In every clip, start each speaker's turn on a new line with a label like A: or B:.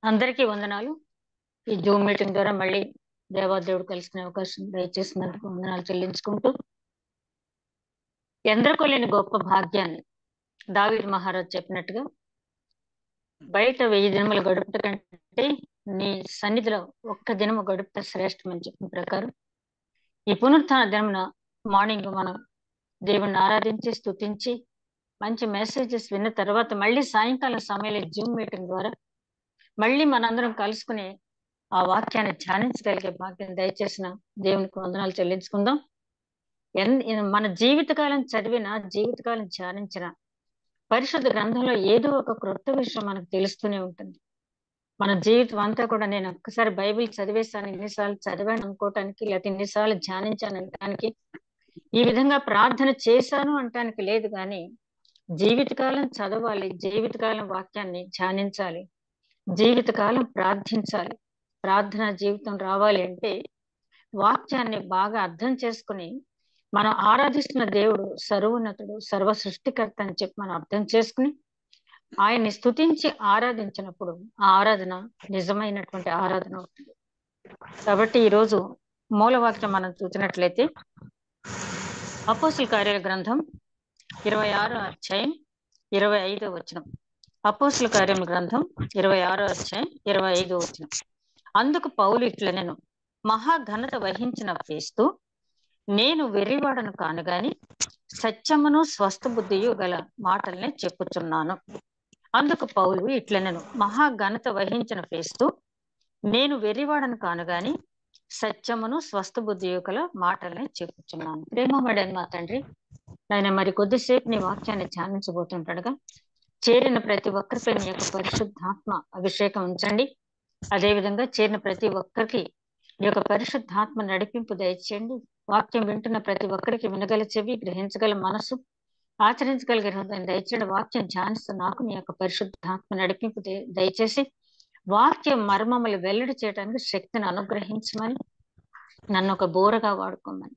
A: అందరికీ వందనాలు. ఈ జూమ్ మీటింగ్ ద్వారా మళ్ళీ దేవాదేవుడు కలుసుకునే అవకాశం దయచేసినందుకు వందనాలు చెల్లించుకుంటూ, ఎందరికో లేని గొప్ప భాగ్యాన్ని దావీదు మహారాజు చెప్పినట్టుగా, బయట 1000 దినములు గడుపుట కంటే నీ సన్నిధిలో ఒక్క దినము గడుపుట శ్రేష్టమని చెప్పిన ప్రకారం, ఈ పునరుత్థాన దినమున మార్నింగ్ మనం దేవుణ్ణి ఆరాధించి, స్తుతించి, మంచి మెసేజెస్ విన్న తర్వాత మళ్ళీ సాయంకాలం సమయంలో జూమ్ మీటింగ్ ద్వారా మళ్ళీ మనందరం కలుసుకుని ఆ వాక్యాన్ని ధ్యానించగలిగే భాగ్యం దయచేసిన దేవునికి వందనాలు చెల్లించుకుందాం. మన జీవితకాలం చదివిన, జీవితకాలం ధ్యానించిన పరిశుద్ధ గ్రంథంలో ఏదో ఒక క్రొత్త విషయం మనకు తెలుస్తూనే ఉంటుంది. మన జీవితం అంతా కూడా నేను ఒక్కసారి బైబిల్ చదివేశాను, ఇన్నిసార్లు చదివాను అనుకోవటానికి, లేకపోతే ఇన్నిసార్లు ధ్యానించాను అనటానికి, ఈ విధంగా ప్రార్థన చేశాను అంటానికి లేదు. కానీ జీవితకాలం చదవాలి, జీవితకాలం వాక్యాన్ని ధ్యానించాలి, జీవితకాలం ప్రార్థించాలి. ప్రార్థనా జీవితం రావాలి అంటే వాక్యాన్ని బాగా అర్థం చేసుకుని, మనం ఆరాధిస్తున్న దేవుడు సర్వోన్నతుడు, సర్వ సృష్టికర్త అని చెప్పి మనం అర్థం చేసుకుని ఆయన్ని స్తుతించి ఆరాధించినప్పుడు ఆ ఆరాధన నిజమైనటువంటి ఆరాధన అవుతుంది. కాబట్టి ఈరోజు మూలవాక్యం మనం చూసినట్లయితే అపోస్తుల కార్యాల గ్రంథం 26వ అధ్యాయం 25వ వచనం. అపోస్తుల కార్యముల గ్రంథం 26వ అధ్యాయం 25వ వచనం. అందుకు పౌలు ఇట్లనెను, మహాఘనత వహించిన ఫేస్తు, నేను వెర్రివాడను కాను గాని సత్యమును స్వస్థ బుద్ధియు గల మాటల్ని చెప్పుచున్నాను. అందుకు పౌలు ఇట్లనెను, మహాఘనత వహించిన ఫేస్తు, నేను వెర్రివాడను కాను గాని సత్యమును స్వస్థ బుద్ధియు గల మాటల్ని చెప్పుచున్నాను. ప్రేమమడని మా తండ్రి, ఆయన మరి కొద్దిసేపు నీ వాక్యాన్ని ధ్యానించబోతుంటాడుగా, చేరిన ప్రతి ఒక్కరిపై నీ యొక్క పరిశుద్ధాత్మ అభిషేకం ఉంచండి. అదేవిధంగా చేరిన ప్రతి ఒక్కరికి ఈ యొక్క పరిశుద్ధాత్మ నడిపింపు దయచేయండి. వాక్యం వింటున్న ప్రతి ఒక్కరికి వినగల చెవి, గ్రహించగల మనసు, ఆచరించగలిగే హృదయం దయచేయండి. వాక్యం ధ్యానిస్తున్న నాకు నీ యొక్క పరిశుద్ధాత్మ నడిపింపు దయచేసి వాక్యం మర్మములు వెల్లడి చేయడానికి శక్తిని అనుగ్రహించమని, నన్ను ఒక బోరగా వాడుకోమని,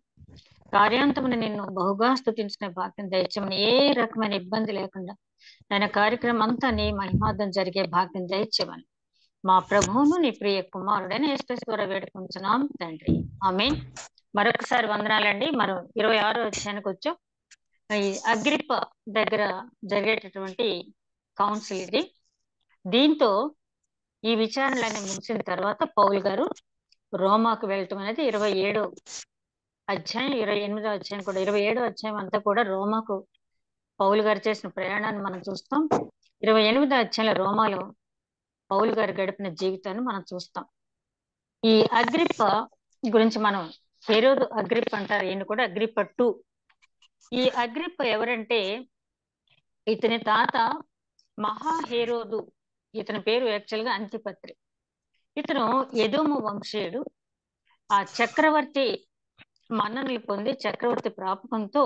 A: కార్యాంతమును నిన్ను బహుగా స్తుతించిన భాగ్యం దయచేయమని, ఏ రకమైన ఇబ్బంది లేకుండా ఆయన కార్యక్రమం అంతా నీ మహిమార్థం జరిగే భాగ్యం దయచేయమని మా ప్రభువును నీ ప్రియ కుమారుడైన యేసుక్రీస్తు ద్వారా వేడుకుంటున్నాం తండ్రి, ఆమేన్. మరొకసారి వందనాలండి. మనం 26వ అధ్యాయానికి వచ్చాం. ఈ అగ్రిప్ప దగ్గర జరిగేటటువంటి కౌన్సిల్ ఇది. దీంతో ఈ విచారణలన్నీ ముగిసిన తర్వాత పౌలు గారు రోమాకు వెళ్ళటం అనేది 27వ అధ్యాయం 28వ అధ్యాయం కూడా 27వ అధ్యాయం అంతా కూడా రోమాకు పౌలు గారు చేసిన ప్రయాణాన్ని మనం చూస్తాం. 28వ అధ్యాయంలో రోమాలో పౌలు గారు గడిపిన జీవితాన్ని మనం చూస్తాం. ఈ అగ్రిప్ప గురించి మనం హేరోదు అగ్రిప్ప అంటారు, ఈయన కూడా అగ్రిప్ప 2. ఈ అగ్రిప్ప ఎవరంటే ఇతని తాత మహాహేరోదు, ఇతని పేరు యాక్చువల్గా అంతిపత్రి. ఇతను ఎదోము వంశీయుడు. ఆ చక్రవర్తి మన్ననలు పొంది చక్రవర్తి ప్రాపకంతో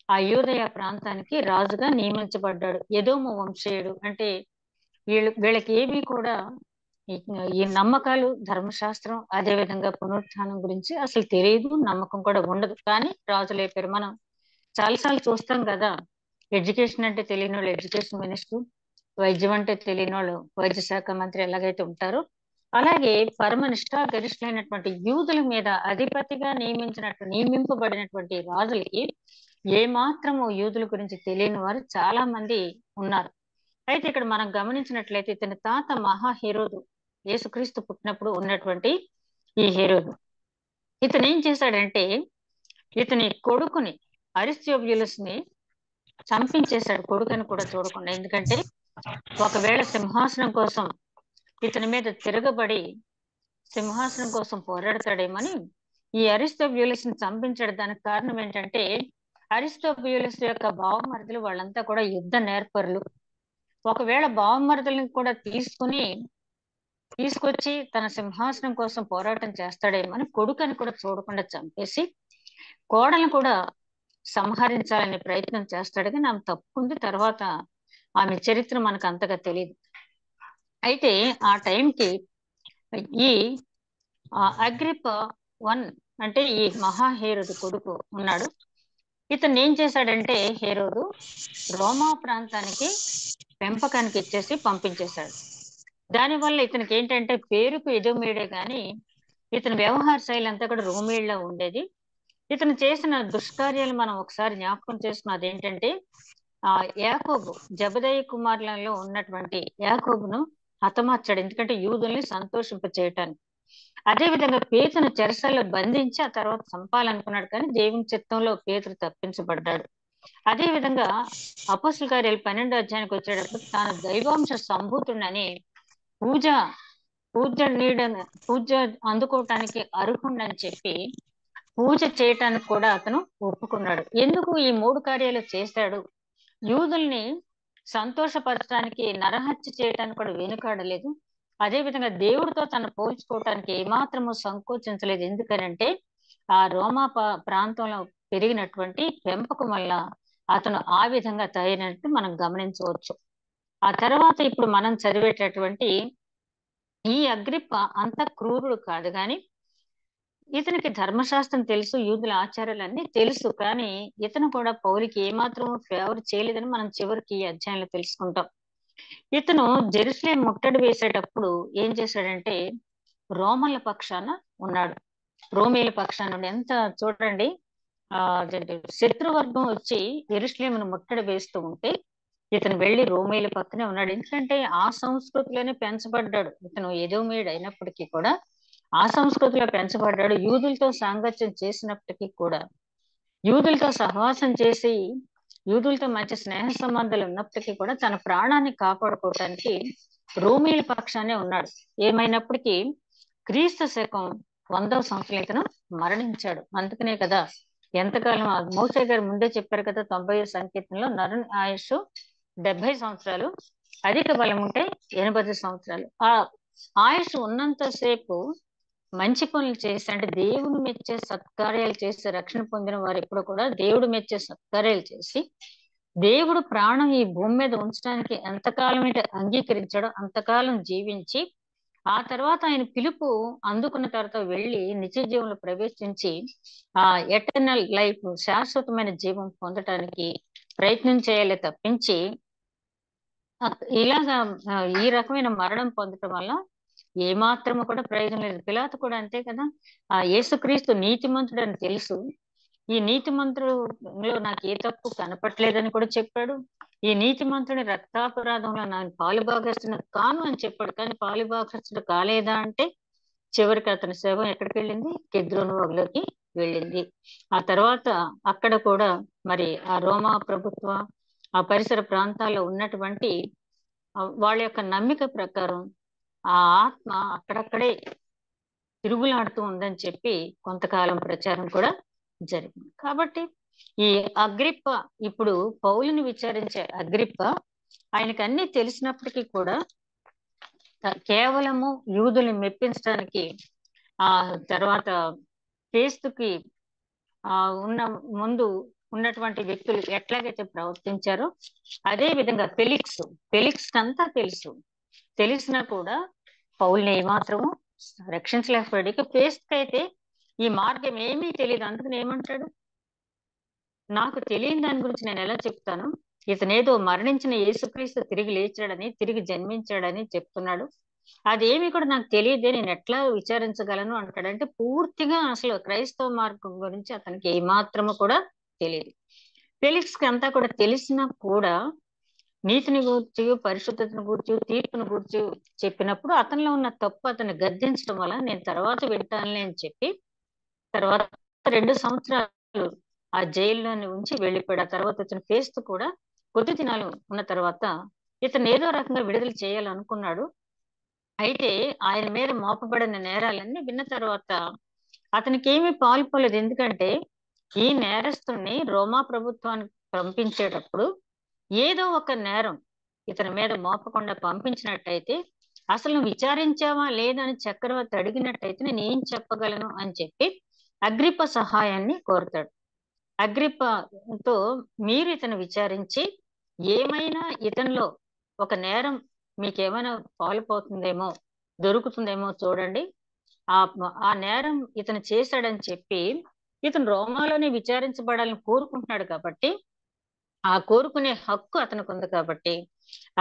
A: ఆ యూదయ ప్రాంతానికి రాజుగా నియమించబడ్డాడు. ఎదోము వంశీయుడు అంటే వీళ్ళకి ఏమీ కూడా ఈ నమ్మకాలు, ధర్మశాస్త్రం, అదే విధంగా పునరుత్థానం గురించి అసలు తెలియదు, నమ్మకం కూడా ఉండదు. కానీ రాజులు అయిపోయారు. మనం చాలాసార్లు చూస్తాం కదా, ఎడ్యుకేషన్ అంటే తెలియని వాళ్ళు ఎడ్యుకేషన్ మినిస్టర్, వైద్యం అంటే తెలియని వాళ్ళు వైద్య శాఖ మంత్రి ఎలాగైతే ఉంటారో, అలాగే పరమనిష్ట గరిష్ఠులైనటువంటి యూదుల మీద అధిపతిగా నియమింపబడినటువంటి రాజులకి ఏమాత్రము యూదుల గురించి తెలియని వారు చాలా మంది ఉన్నారు. అయితే ఇక్కడ మనం గమనించినట్లయితే ఇతని తాత మహాహేరోదు, యేసుక్రీస్తు పుట్టినప్పుడు ఉన్నటువంటి ఈ హేరోదు, ఇతను ఏం చేశాడంటే ఇతని కొడుకుని అరిస్టోబ్యులస్ ని చంపించేశాడు, కొడుకుని కూడా చూడకుండా. ఎందుకంటే ఒకవేళ సింహాసనం కోసం ఇతని మీద తిరగబడి సింహాసనం కోసం పోరాడతాడేమని ఈ అరిస్టోబ్యులస్ ని చంపించాడు. దానికి కారణం ఏంటంటే అరిస్టోబ్యులస్ యొక్క బావమరుదులు వాళ్ళంతా కూడా యుద్ధ నేర్పరులు. ఒకవేళ బావమరుదులను కూడా తీసుకొచ్చి తన సింహాసనం కోసం పోరాటం చేస్తాడేమని కొడుకుని కూడా చూడకుండా చంపేసి కోడలను కూడా సంహరించాలనే ప్రయత్నం చేస్తాడు. కానీ ఆమె తప్పుకుంది. తర్వాత ఆమె చరిత్ర మనకు అంతగా తెలియదు. అయితే ఆ టైంకి ఈ అగ్రిప్ప 1 అంటే ఈ మహాహేరోదు కొడుకు ఉన్నాడు. ఇతను ఏం చేశాడంటే హేరోదు రోమా ప్రాంతానికి పెంపకానికి ఇచ్చేసి పంపించేశాడు. దానివల్ల ఇతనికి ఏంటంటే పేరుకు ఎదోమేడే కానీ ఇతని వ్యవహార శైలి అంతా కూడా రోమేళ్లా ఉండేది. ఇతను చేసిన దుష్కార్యాలు మనం ఒకసారి జ్ఞాపకం చేసుకున్నది ఏంటంటే యాకోబు జబదయి కుమారులలో ఉన్నటువంటి యాకోబును హతమార్చాడు, ఎందుకంటే యూదుల్ని సంతోషింప చేయటానికి. అదే విధంగా పేతును చెరసాల్లో బంధించి ఆ తర్వాత చంపాలనుకున్నాడు, కానీ దేవుని చిత్తంలో పేతురు తప్పించబడ్డాడు. అదే విధంగా అపోస్తుల కార్యాలు 12వ అధ్యాయానికి వచ్చేటప్పుడు తాను దైవాంశ సంభూతుడని పూజ పూజ పూజ అందుకోవటానికి అర్హుండని చెప్పి పూజ చేయటానికి కూడా అతను ఒప్పుకున్నాడు. ఎందుకు ఈ 3 కార్యాలు చేశాడు? యూదుల్ని సంతోషపరచడానికి, నరహత్య చేయటానికి కూడా వెనుకాడలేదు. అదే విధంగా దేవుడితో తను పోల్చుకోవటానికి ఏమాత్రము సంకోచించలేదు. ఎందుకనంటే ఆ రోమా ప్రాంతంలో పెరిగినటువంటి పెంపకం వల్ల అతను ఆ విధంగా తయారైనట్టు మనం గమనించవచ్చు. ఆ తర్వాత ఇప్పుడు మనం చదివేటటువంటి ఈ అగ్రిప్ప అంత క్రూరుడు కాదు, కానీ ఇతనికి ధర్మశాస్త్రం తెలుసు, యూదుల ఆచారాలన్నీ తెలుసు. కానీ ఇతను కూడా పౌలుకి ఏమాత్రం ఫేవర్ చేయలేదని మనం చివరికి ఈ అధ్యాయంలో తెలుసుకుంటాం. ఇతను జెరూసలేం ముట్టడి వేసేటప్పుడు ఏం చేశాడంటే రోమన్ల పక్షాన ఉన్నాడు, రోమేల పక్షాన ఉండి. ఎంత చూడండి, శత్రువర్గం వచ్చి యెరూషలేమును ముట్టడి వేస్తూ ఉంటే ఇతను వెళ్లి రోమేల పక్కనే ఉన్నాడు. ఎందుకంటే ఆ సంస్కృతిలోనే పెంచబడ్డాడు. ఇతను ఎదోమీయుడు అయినప్పటికీ కూడా ఆ సంస్కృతిలో పెంచబడ్డాడు. యూదులతో సాంగత్యం చేసినప్పటికీ కూడా, యూదులతో సహవాసం చేసి యూదులతో మంచి స్నేహ సంబంధాలు ఉన్నప్పటికీ కూడా తన ప్రాణాన్ని కాపాడుకోవటానికి రోమీల పక్షానే ఉన్నాడు. ఏమైనప్పటికీ క్రీస్తు శకం 100వ సంవత్సరం ఇతను మరణించాడు. అందుకనే కదా ఎంతకాలం మోషే గారు ముందే చెప్పారు కదా 90వ సంకీర్తనలో నరుని ఆయుష్ 70 సంవత్సరాలు, అధిక బలం ఉంటే 80 సంవత్సరాలు. ఆ ఆయుష్ ఉన్నంతసేపు మంచి పనులు చేసి, అంటే దేవుడు మెచ్చే సత్కార్యాలు చేసి రక్షణ పొందిన వారు ఎప్పుడు కూడా దేవుడు మెచ్చే సత్కార్యాలు చేసి దేవుడు ప్రాణం ఈ భూమి మీద ఉంచడానికి ఎంతకాలం అయితే అంగీకరించాడో అంతకాలం జీవించి ఆ తర్వాత ఆయన పిలుపు అందుకున్న తర్వాత వెళ్ళి నిత్య జీవంలో ప్రవేశించి ఆ ఎటర్నల్ లైఫ్, శాశ్వతమైన జీవం పొందటానికి ప్రయత్నం చేయాలి తప్పించి ఇలాగా ఈ రకమైన మరణం పొందటం వల్ల ఏమాత్రము కూడా ప్రయోజనం లేదు. పిలాతు కూడా అంతే కదా, ఆ యేసుక్రీస్తు నీతిమంతుడు అని తెలుసు, ఈ నీతిమంతుడులో నాకు ఏ తప్పు కనపట్లేదని కూడా చెప్పాడు. ఈ నీతిమంతుడి రక్తాపరాధంలో నాకు పాలుభాగస్తుడు కాను అని చెప్పాడు. కానీ పాలుభాగస్తుడు కాలేదా అంటే చివరికి అతని శవం ఎక్కడికి వెళ్ళింది? కెద్రోను వాగులోకి వెళ్ళింది. ఆ తర్వాత అక్కడ కూడా మరి ఆ రోమా ప్రభుత్వ ఆ పరిసర ప్రాంతాల్లో ఉన్నటువంటి వాళ్ళ యొక్క నమ్మిక ప్రకారం ఆ ఆత్మ అక్కడక్కడే తిరుగులాడుతూ ఉందని చెప్పి కొంతకాలం ప్రచారం కూడా జరిగింది. కాబట్టి ఈ అగ్రిప్ప ఇప్పుడు పౌలుని విచారించే అగ్రిప్ప ఆయనకు అన్ని తెలిసినప్పటికీ కూడా కేవలము యూదుల్ని మెప్పించడానికి ఆ తర్వాత క్రీస్తుకి ఉన్న ముందు ఉన్నటువంటి వ్యక్తులు ఎట్లాగైతే ప్రవర్తించారో అదే విధంగా ఫెలిక్స్ అంతా తెలిసినా కూడా పౌల్ని ఏమాత్రము రక్షించలేకపోయాడు. ఇక ఫేస్కి అయితే ఈ మార్గం ఏమీ తెలియదు. అందుకని ఏమంటాడు, నాకు తెలియని దాని గురించి నేను ఎలా చెప్తాను? ఇతనేదో మరణించిన యేసుక్రీస్తు తిరిగి లేచాడని, తిరిగి జన్మించాడని చెప్తున్నాడు, అదేమి కూడా నాకు తెలియదే, నేను ఎట్లా విచారించగలను అంటాడు. అంటే పూర్తిగా అసలు క్రైస్తవ మార్గం గురించి అతనికి ఏమాత్రము కూడా తెలియదు. ఫెలిక్స్కి అంతా కూడా తెలిసినా కూడా నీతిని గూర్చి, పరిశుద్ధతను గూర్చి, తీర్పును గూర్చి చెప్పినప్పుడు అతనిలో ఉన్న తప్పు అతన్ని గద్దించడం వల్ల నేను తర్వాత వింటానులే అని చెప్పి తర్వాత 2 సంవత్సరాలు ఆ జైల్లోని ఉంచి వెళ్ళిపోయాడు. ఆ తర్వాత ఇతను ఫేస్తు కూడా కొద్ది దినాలు ఉన్న తర్వాత ఇతను ఏదో రకంగా విడుదల చేయాలనుకున్నాడు. అయితే ఆయన మీద మోపబడిన నేరాలన్నీ విన్న తర్వాత అతనికి ఏమీ పాల్పోలేదు. ఎందుకంటే ఈ నేరస్తుని రోమా ప్రభుత్వానికి పంపించేటప్పుడు ఏదో ఒక నేరం ఇతని మీద మోపకుండా పంపించినట్టయితే, అసలు విచారించావా లేదని చక్రవర్తి అడిగినట్టయితే నేను ఏం చెప్పగలను అని చెప్పి అగ్రిప్ప సహాయాన్ని కోరుతాడు. అగ్రిప్పతో మీరు ఇతను విచారించి ఏమైనా ఇతనిలో ఒక నేరం మీకేమైనా పాల్పోతుందేమో, దొరుకుతుందేమో చూడండి, ఆ నేరం ఇతను చేశాడని చెప్పి ఇతను రోమాలోనే విచారించబడాలని కోరుకుంటున్నాడు కాబట్టి ఆ కోరుకునే హక్కు అతనికి ఉంది కాబట్టి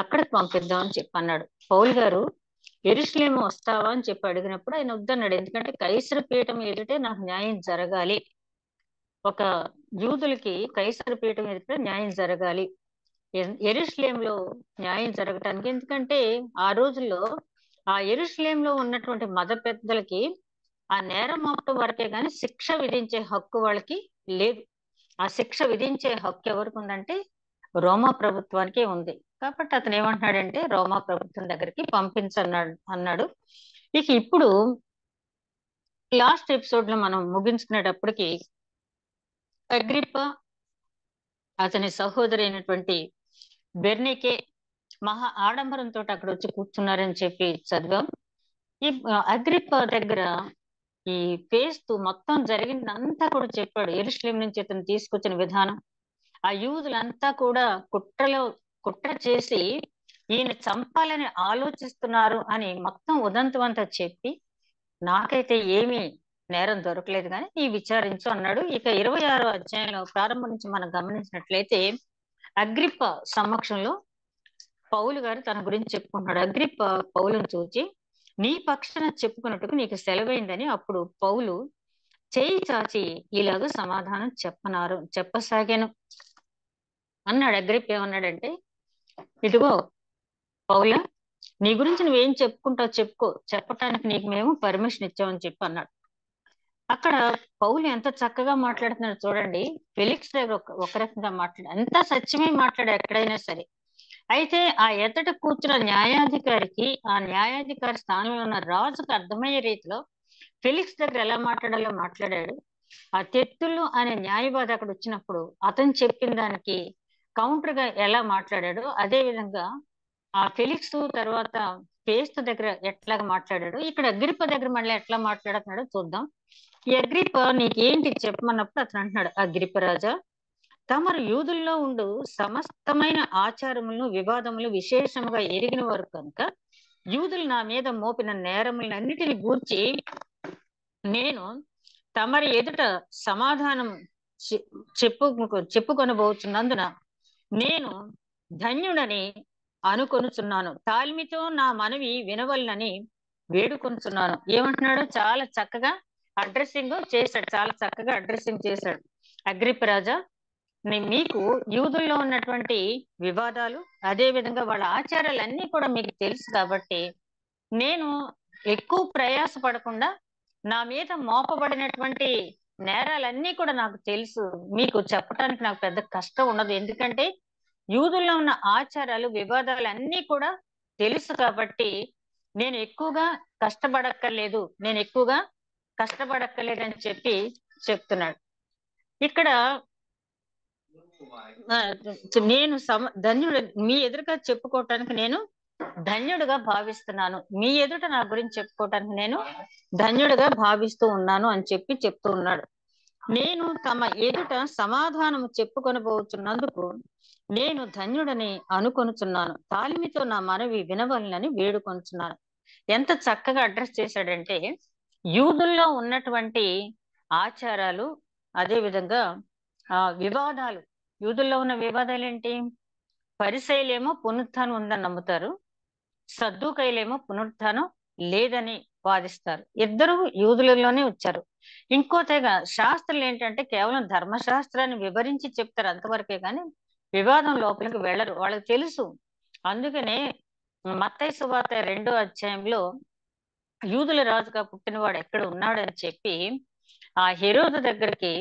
A: అక్కడికి పంపిద్దామని చెప్పి అన్నాడు. పౌలు గారు యెరూషలేము వస్తావా అని చెప్పి అడిగినప్పుడు ఆయన వద్దన్నాడు. ఎందుకంటే కైసర పీఠం ఎదుటే నాకు న్యాయం జరగాలి. ఒక యూదులకి కైసర పీఠం ఎదుట న్యాయం జరగాలి. యెరూషలేంలో న్యాయం జరగటానికి, ఎందుకంటే ఆ రోజుల్లో ఆ యెరూషలేంలో ఉన్నటువంటి మత పెద్దలకి ఆ నేరం మోపటం వరకే గాని శిక్ష విధించే హక్కు వాళ్ళకి లేదు. ఆ శిక్ష విధించే హక్కు ఎవరికి ఉందంటే రోమా ప్రభుత్వానికే ఉంది. కాబట్టి అతను ఏమంటున్నాడంటే రోమా ప్రభుత్వం దగ్గరికి అన్నాడు. ఇక ఇప్పుడు లాస్ట్ ఎపిసోడ్ లో మనం ముగించుకునేటప్పటికి అగ్రిప్ప అతని సహోదరి అయినటువంటి బెర్నికే మహా ఆడంబరంతో అక్కడ వచ్చి కూర్చున్నారని చెప్పి చదివాం. ఈ అగ్రిప్ప దగ్గర ఈ ఫేస్తు మొత్తం జరిగిందంతా కూడా చెప్పాడు. యెరూషలేం నుంచి అతను తీసుకొచ్చిన విధానం, ఆ యూదులంతా కూడా కుట్ర చేసి ఈయన చంపాలని ఆలోచిస్తున్నారు అని మొత్తం ఉదంతం చెప్పి, నాకైతే ఏమీ నేరం దొరకలేదు కానీ నీ విచారించు అన్నాడు. ఇక 26వ అధ్యాయంలో ప్రారంభం నుంచి మనం గమనించినట్లయితే అగ్రిప్ప సమక్షంలో పౌలు గారు తన గురించి చెప్పుకుంటున్నాడు. అగ్రిప్ప పౌలును చూచి నీ పక్షాన చెప్పుకున్నట్టుకు నీకు సెలవైందని అప్పుడు పౌలు చేయి చాచి ఇలాగ సమాధానం చెప్పసాగాను అన్నాడు. అగ్రిప్ప ఏమన్నాడంటే, ఇదిగో పౌలా, నీ గురించి నువ్వేం చెప్పుకుంటావు చెప్పుకో, చెప్పటానికి నీకు మేము పర్మిషన్ ఇచ్చామని చెప్పి అన్నాడు. అక్కడ పౌలు ఎంత చక్కగా మాట్లాడుతున్నాడు చూడండి. ఫెలిక్స్ దగ్గర ఒక రకంగా అంతా సత్యమే మాట్లాడాడు ఎక్కడైనా సరే. అయితే ఆ ఎదుట కూర్చున్న న్యాయాధికారికి, ఆ న్యాయాధికారి స్థానంలో ఉన్న రాజుకు అర్థమయ్యే రీతిలో ఫెలిక్స్ దగ్గర ఎలా మాట్లాడాలో మాట్లాడాడు. ఆ తెత్తులు అనే న్యాయవాది అక్కడ వచ్చినప్పుడు అతను చెప్పిన దానికి కౌంటర్ గా ఎలా మాట్లాడాడో అదే విధంగా ఆ ఫెలిక్స్ తర్వాత ఫేస్తు దగ్గర ఎట్లాగా మాట్లాడాడు, ఇక్కడ అగ్రిప్ప దగ్గర మళ్ళీ ఎట్లా మాట్లాడుతున్నాడో చూద్దాం. ఈ అగ్రిప్ప నీకేంటి చెప్పమన్నప్పుడు అతను అంటున్నాడు, అగ్రిప్ప రాజా, తమరు యూదుల్లో ఉండు సమస్తమైన ఆచారములను వివాదములు విశేషముగా ఎరిగిన వారు కనుక యూదులు నా మీద మోపిన నేరములన్నిటిని గూర్చి నేను తమరి ఎదుట సమాధానం చెప్పుకొనబోతున్నందున నేను ధన్యుడని అనుకొనుచున్నాను. తాల్మితో నా మనవి వినవలనని వేడుకొనుచున్నాను. ఏమంటున్నాడు? చాలా చక్కగా అడ్రస్సింగ్ చేశాడు. అగ్రిప్ప రాజా, మీకు యూదుల్లో ఉన్నటువంటి వివాదాలు, అదే విధంగా వాళ్ళ ఆచారాలన్నీ కూడా మీకు తెలుసు కాబట్టి నేను ఎక్కువ ప్రయాస పడకుండా నా మీద మోపబడినటువంటి నేరాలన్నీ కూడా నాకు తెలుసు, మీకు చెప్పడానికి నాకు పెద్ద కష్టం ఉండదు. ఎందుకంటే యూదుల్లో ఉన్న ఆచారాలు వివాదాలు అన్నీ కూడా తెలుసు కాబట్టి నేను ఎక్కువగా కష్టపడక్కర్లేదని చెప్పి చెప్తున్నాడు. ఇక్కడ నేను ధన్యుడు, మీ ఎదురుగా చెప్పుకోవటానికి నేను ధన్యుడుగా భావిస్తున్నాను, మీ ఎదుట నా గురించి చెప్పుకోవటానికి నేను ధన్యుడుగా భావిస్తూ ఉన్నాను అని చెప్పి చెప్తూ ఉన్నాడు. నేను తమ ఎదుట సమాధానము చెప్పుకొనబోతున్నందుకు నేను ధన్యుడని అనుకొనుచున్నాను. తాలిమితో నా మనవి వినవలనని వేడుకొనుచున్నాను. ఎంత చక్కగా అడ్రస్ చేశాడంటే యూదుల్లో ఉన్నటువంటి ఆచారాలు, అదే విధంగా వివాదాలు. యూదుల్లో ఉన్న వివాదాలు ఏంటి? పరిసయ్యులేమో పునరుత్థానం ఉందని నమ్ముతారు, సద్దూకయ్యులేమో పునరుత్థానం లేదని వాదిస్తారు. ఇద్దరు యూదులలోనే వచ్చారు. ఇంకో తెగ శాస్త్రులు ఏంటంటే కేవలం ధర్మశాస్త్రాన్ని వివరించి చెప్తారు అంతవరకే కానీ వివాదం లోపలికి వెళ్ళరు, వాళ్ళకి తెలుసు. అందుకనే మత్తయి సువార్త 2వ అధ్యాయంలో యూదుల రాజుగా పుట్టినవాడు ఎక్కడ ఉన్నాడని చెప్పి ఆ హెరోదు దగ్గరికి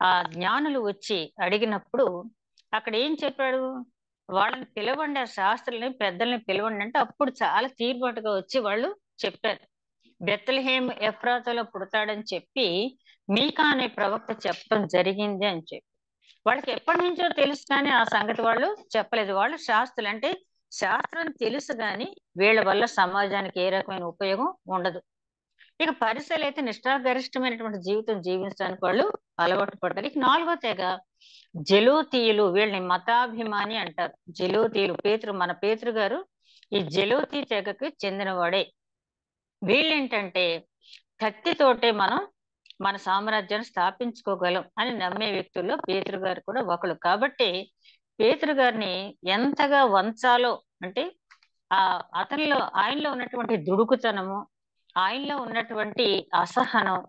A: ఆ జ్ఞానులు వచ్చి అడిగినప్పుడు అక్కడ ఏం చెప్పాడు? వాళ్ళని పిలవండి, ఆ శాస్త్రుల్ని పెద్దల్ని పిలవండి అంటే అప్పుడు చాలా తీర్పాటుగా వచ్చి వాళ్ళు చెప్పారు. బెత్లెహేం ఎఫ్రాతాలో పుడతాడని చెప్పి మీకా అనే ప్రవక్త చెప్పడం జరిగింది అని చెప్పి వాళ్ళకి ఎప్పటి నుంచో తెలుసు, కానీ ఆ సంగతి వాళ్ళు చెప్పలేదు. వాళ్ళు శాస్త్రులు అంటే శాస్త్రం తెలుసు కానీ వీళ్ళ వల్ల సమాజానికి ఏ రకమైన ఉపయోగం ఉండదు. ఇక పరిసలు అయితే నిష్ఠాగరిష్టమైనటువంటి జీవితం జీవించడానికి వాళ్ళు అలవాటు పడతారు. ఇక 4వ తెగ జెలోతీయులు, వీళ్ళని మతాభిమాని అంటారు. జెలోతీయులు, మన పేతురు గారు ఈ జెలోతీ తెగకి చెందినవాడే. వీళ్ళేంటంటే కత్తితోటే మనం మన సామ్రాజ్యాన్ని స్థాపించుకోగలం అని నమ్మే వ్యక్తుల్లో పేతురు గారు కూడా ఒకడు. కాబట్టి పేతురు గారిని ఎంతగా వంచాలో, అంటే ఆ ఆయనలో ఉన్నటువంటి దుడుకుతనము, ఆయనలో ఉన్నటువంటి అసహనం,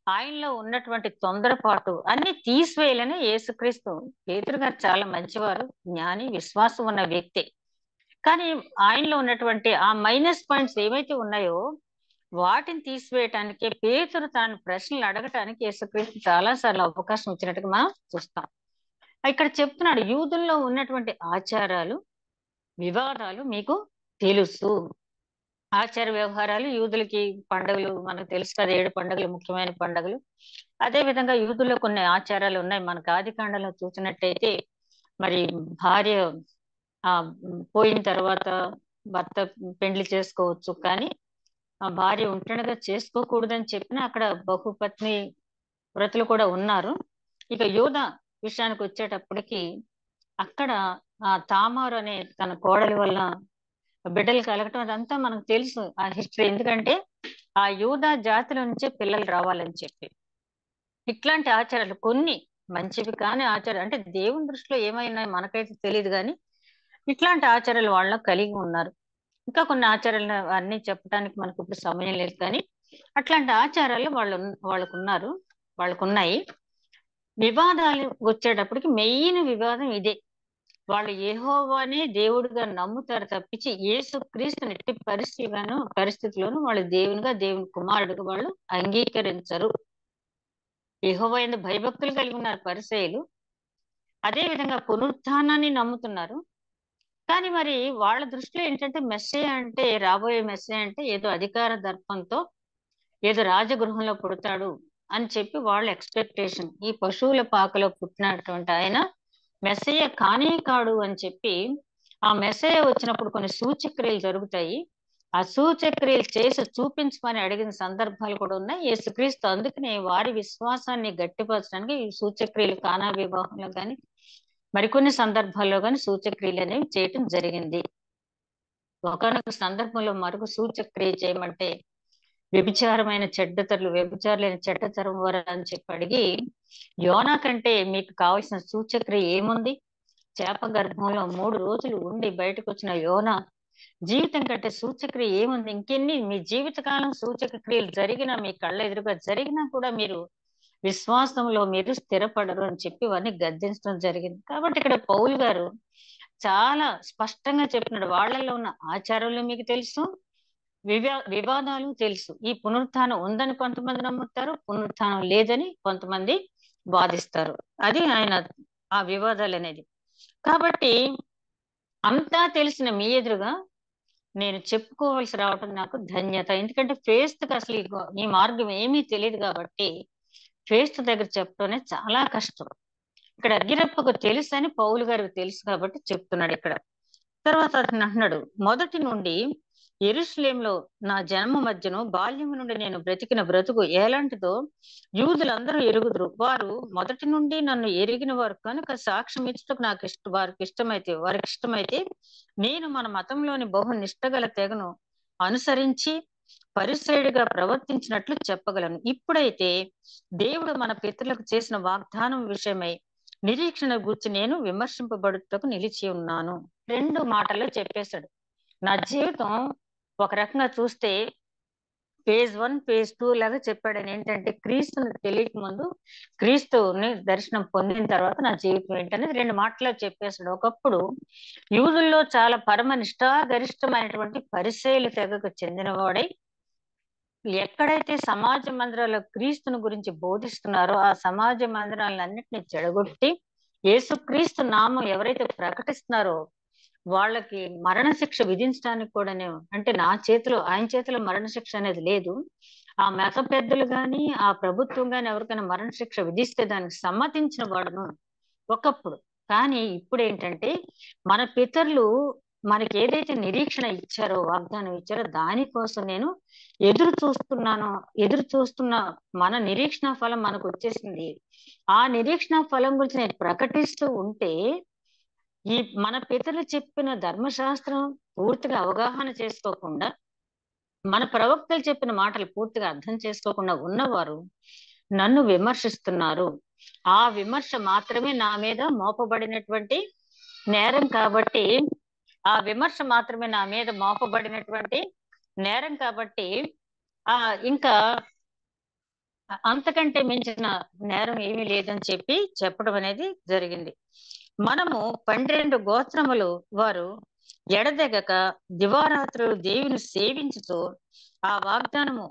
A: ఆయనలో ఉన్నటువంటి తొందరపాటు అన్ని తీసివేయాలని యేసుక్రీస్తు. పేతురు గారు చాలా మంచివారు, జ్ఞాని, విశ్వాసం ఉన్న వ్యక్తి. కానీ ఆయనలో ఉన్నటువంటి ఆ మైనస్ పాయింట్స్ ఏవైతే ఉన్నాయో వాటిని తీసివేయటానికి పేతురు తాను ప్రశ్నలు అడగటానికి యేసుక్రీస్తు చాలా సార్లు అవకాశం ఇచ్చినట్టుగా మనం చూస్తాం. ఇక్కడ చెప్తున్నాడు, యూదుల్లో ఉన్నటువంటి ఆచారాలు, వివాదాలు మీకు తెలుసు. ఆచార వ్యవహారాలు, యూదులకి పండుగలు మనకు తెలుసు కదా, 7 పండుగలు ముఖ్యమైన పండుగలు. అదే విధంగా యూదుల్లో కొన్ని ఆచారాలు ఉన్నాయి. మనకు ఆదికాండంలో చూసినట్టయితే మరి భార్య పోయిన తర్వాత భర్త పెండ్లి చేసుకోవచ్చు, కానీ ఆ భార్య ఉంటుండగా చేసుకోకూడదని చెప్పిన అక్కడ బహుపత్ని వ్రతులు కూడా ఉన్నారు. ఇక యూద విషయానికి వచ్చేటప్పటికి అక్కడ ఆ తామారు అనే తన కోడలి వల్ల బిడ్డలు కలగటం అదంతా మనకు తెలుసు ఆ హిస్టరీ. ఎందుకంటే ఆ యూద జాతిలో నుంచే పిల్లలు రావాలని చెప్పి ఇట్లాంటి ఆచారాలు కొన్ని మంచివి కాని ఆచారాలు, అంటే దేవుని దృష్టిలో ఏమైనా మనకైతే తెలియదు, కానీ ఇట్లాంటి ఆచారాలు వాళ్ళ కలిగి ఉన్నారు. ఇంకా కొన్ని ఆచారాలు అన్ని చెప్పడానికి మనకు ఇప్పుడు సమయం లేదు, కానీ అట్లాంటి ఆచారాలు వాళ్ళకున్నారు, వాళ్ళకున్నాయి. వివాదాలు వచ్చేటప్పటికి మెయిన్ వివాదం ఇదే. వాళ్ళు యెహోవానే దేవుడిగా నమ్ముతారు తప్పించి యేసుక్రీస్తుని ఎట్టి పరిస్థితిలోనూ వాళ్ళు దేవుని కుమారుడిగా వాళ్ళు అంగీకరించరు. యెహోవా యందు భయభక్తులు కలిగి ఉన్నారు పరిసయ్యులు, అదే విధంగా పునరుత్థానాన్ని నమ్ముతున్నారు. కానీ మరి వాళ్ళ దృష్టిలో ఏంటంటే మెస్సయ్య అంటే, రాబోయే మెస్సయ్య అంటే ఏదో అధికార దర్పంతో ఏదో రాజగృహంలో పుడతాడు అని చెప్పి వాళ్ళ ఎక్స్పెక్టేషన్. ఈ పశువుల పాకలో పుట్టినటువంటి ఆయన మెస్సయ్య కానే కాడు అని చెప్పి, ఆ మెస్సయ్య వచ్చినప్పుడు కొన్ని సూచక్రియలు జరుగుతాయి, ఆ సూచక్రియలు చేసి చూపించమని అడిగిన సందర్భాలు కూడా ఉన్నాయి. యేసుక్రీస్తు అందుకనే వారి విశ్వాసాన్ని గట్టిపరచడానికి ఈ సూచక్రియలు కానా వివాహంలో కానీ మరికొన్ని సందర్భాల్లో కానీ సూచక్రియలు అనేవి చేయటం జరిగింది. ఒకనొక సందర్భంలో మరొక సూచక్రియ చేయమంటే వ్యభిచారమైన వ్యభిచారులైన చెడ్డతరం వారు అని చెప్పి అడిగి, యోనా కంటే మీకు కావలసిన సూచక్రియ ఏముంది? చేప గర్భంలో 3 రోజులు ఉండి బయటకు వచ్చిన యోనా జీవితం కంటే సూచక్రియ ఏముంది? ఇంకెన్ని మీ జీవితకాలం సూచక క్రియలు జరిగినా, మీ కళ్ళ ఎదురుగా జరిగినా కూడా మీరు విశ్వాసంలో మీరు స్థిరపడరు అని చెప్పి వారిని గద్దించడం జరిగింది. కాబట్టి ఇక్కడ పౌలు గారు చాలా స్పష్టంగా చెప్పినాడు, వాళ్ళల్లో ఉన్న ఆచారాలు మీకు తెలుసు, వివాదాలు తెలుసు. ఈ పునరుత్థానం ఉందని కొంతమంది నమ్ముతారు, పునరుత్థానం లేదని కొంతమంది వాదిస్తారు. అది ఆయన ఆ వివాదాలు అనేది. కాబట్టి అంతా తెలిసిన మీ ఎదురుగా నేను చెప్పుకోవాల్సి రావటం నాకు ధన్యత. ఎందుకంటే ఫేస్కి అసలు ఈ మార్గం ఏమీ తెలియదు కాబట్టి ఫేస్ దగ్గర చెప్పడమే చాలా కష్టం. ఇక్కడ అగ్గిరప్పకు తెలుసు అని పౌలు గారికి తెలుసు కాబట్టి చెప్తున్నాడు ఇక్కడ. తర్వాత అతను అంటున్నాడు, మొదటి నుండి యెరూషలేములో నా జన్మ మధ్యను బాల్యం నుండి నేను బ్రతికిన బ్రతుకు ఎలాంటిదో యూదులందరూ ఎరుగుదురు. వారు మొదటి నుండి నన్ను ఎరిగిన వారు కనుక సాక్ష్యం ఇచ్చటకు వారికి ఇష్టమైతే నేను మన మతంలోని బహు నిష్టగల తెగను అనుసరించి పరిసయుడిగా ప్రవర్తించినట్లు చెప్పగలను. ఇప్పుడైతే దేవుడు మన పితరులకు చేసిన వాగ్దానం విషయమై నిరీక్షణ గూర్చి నేను విమర్శింపబడుటకు నిలిచి ఉన్నాను. 2 మాటల్లో చెప్పేశాడు. నా జీవితం ఒక రకంగా చూస్తే phase 1 phase 2 లాగా చెప్పాడు. ఆయన ఏంటంటే క్రీస్తుని తెలియక ముందు, క్రీస్తుని దర్శనం పొందిన తర్వాత నా జీవితం ఏంటనేది 2 మాటల్లో చెప్పేశాడు. ఒకప్పుడు యూదుల్లో చాలా పరమ నిష్ఠాగరిష్టమైనటువంటి పరిసయ్యుల తెగకు చెందినవాడై ఎక్కడైతే సమాజ మందిరాల్లో క్రీస్తుని గురించి బోధిస్తున్నారో ఆ సమాజ మందిరాలన్నింటినీ చెడగొట్టి యేసుక్రీస్తు నామం ఎవరైతే ప్రకటిస్తున్నారో వాళ్ళకి మరణశిక్ష విధించడానికి కూడా, అంటే ఆయన చేతిలో మరణశిక్ష అనేది లేదు. ఆ మత పెద్దలు గాని ఆ ప్రభుత్వం గాని ఎవరికైనా మరణశిక్ష విధిస్తే దానికి సమ్మతించిన వాడును ఒకప్పుడు. కానీ ఇప్పుడు ఏంటంటే మన పితరులు మనకి ఏదైతే నిరీక్షణ ఇచ్చారో, వాగ్దానం ఇచ్చారో దానికోసం నేను ఎదురు చూస్తున్న మన నిరీక్షణ ఫలం మనకు వచ్చేసింది. ఆ నిరీక్షణ ఫలం గురించి నేను ప్రకటిస్తూ ఉంటే ఈ మన పితరులు చెప్పిన ధర్మశాస్త్రం పూర్తిగా అవగాహన చేసుకోకుండా, మన ప్రవక్తలు చెప్పిన మాటలు పూర్తిగా అర్థం చేసుకోకుండా ఉన్నవారు నన్ను విమర్శిస్తున్నారు. ఆ విమర్శ మాత్రమే నా మీద మోపబడినటువంటి నేరం. కాబట్టి ఆ విమర్శ మాత్రమే నా మీద మోపబడినటువంటి నేరం కాబట్టి ఇంకా అంతకంటే మించిన నేరం ఏమీ లేదని చెప్పడం అనేది జరిగింది. మనము 12 గోత్రములు వారు ఎడదెగక దివారాత్రులు దేవుని సేవించుతూ ఆ వాగ్దానము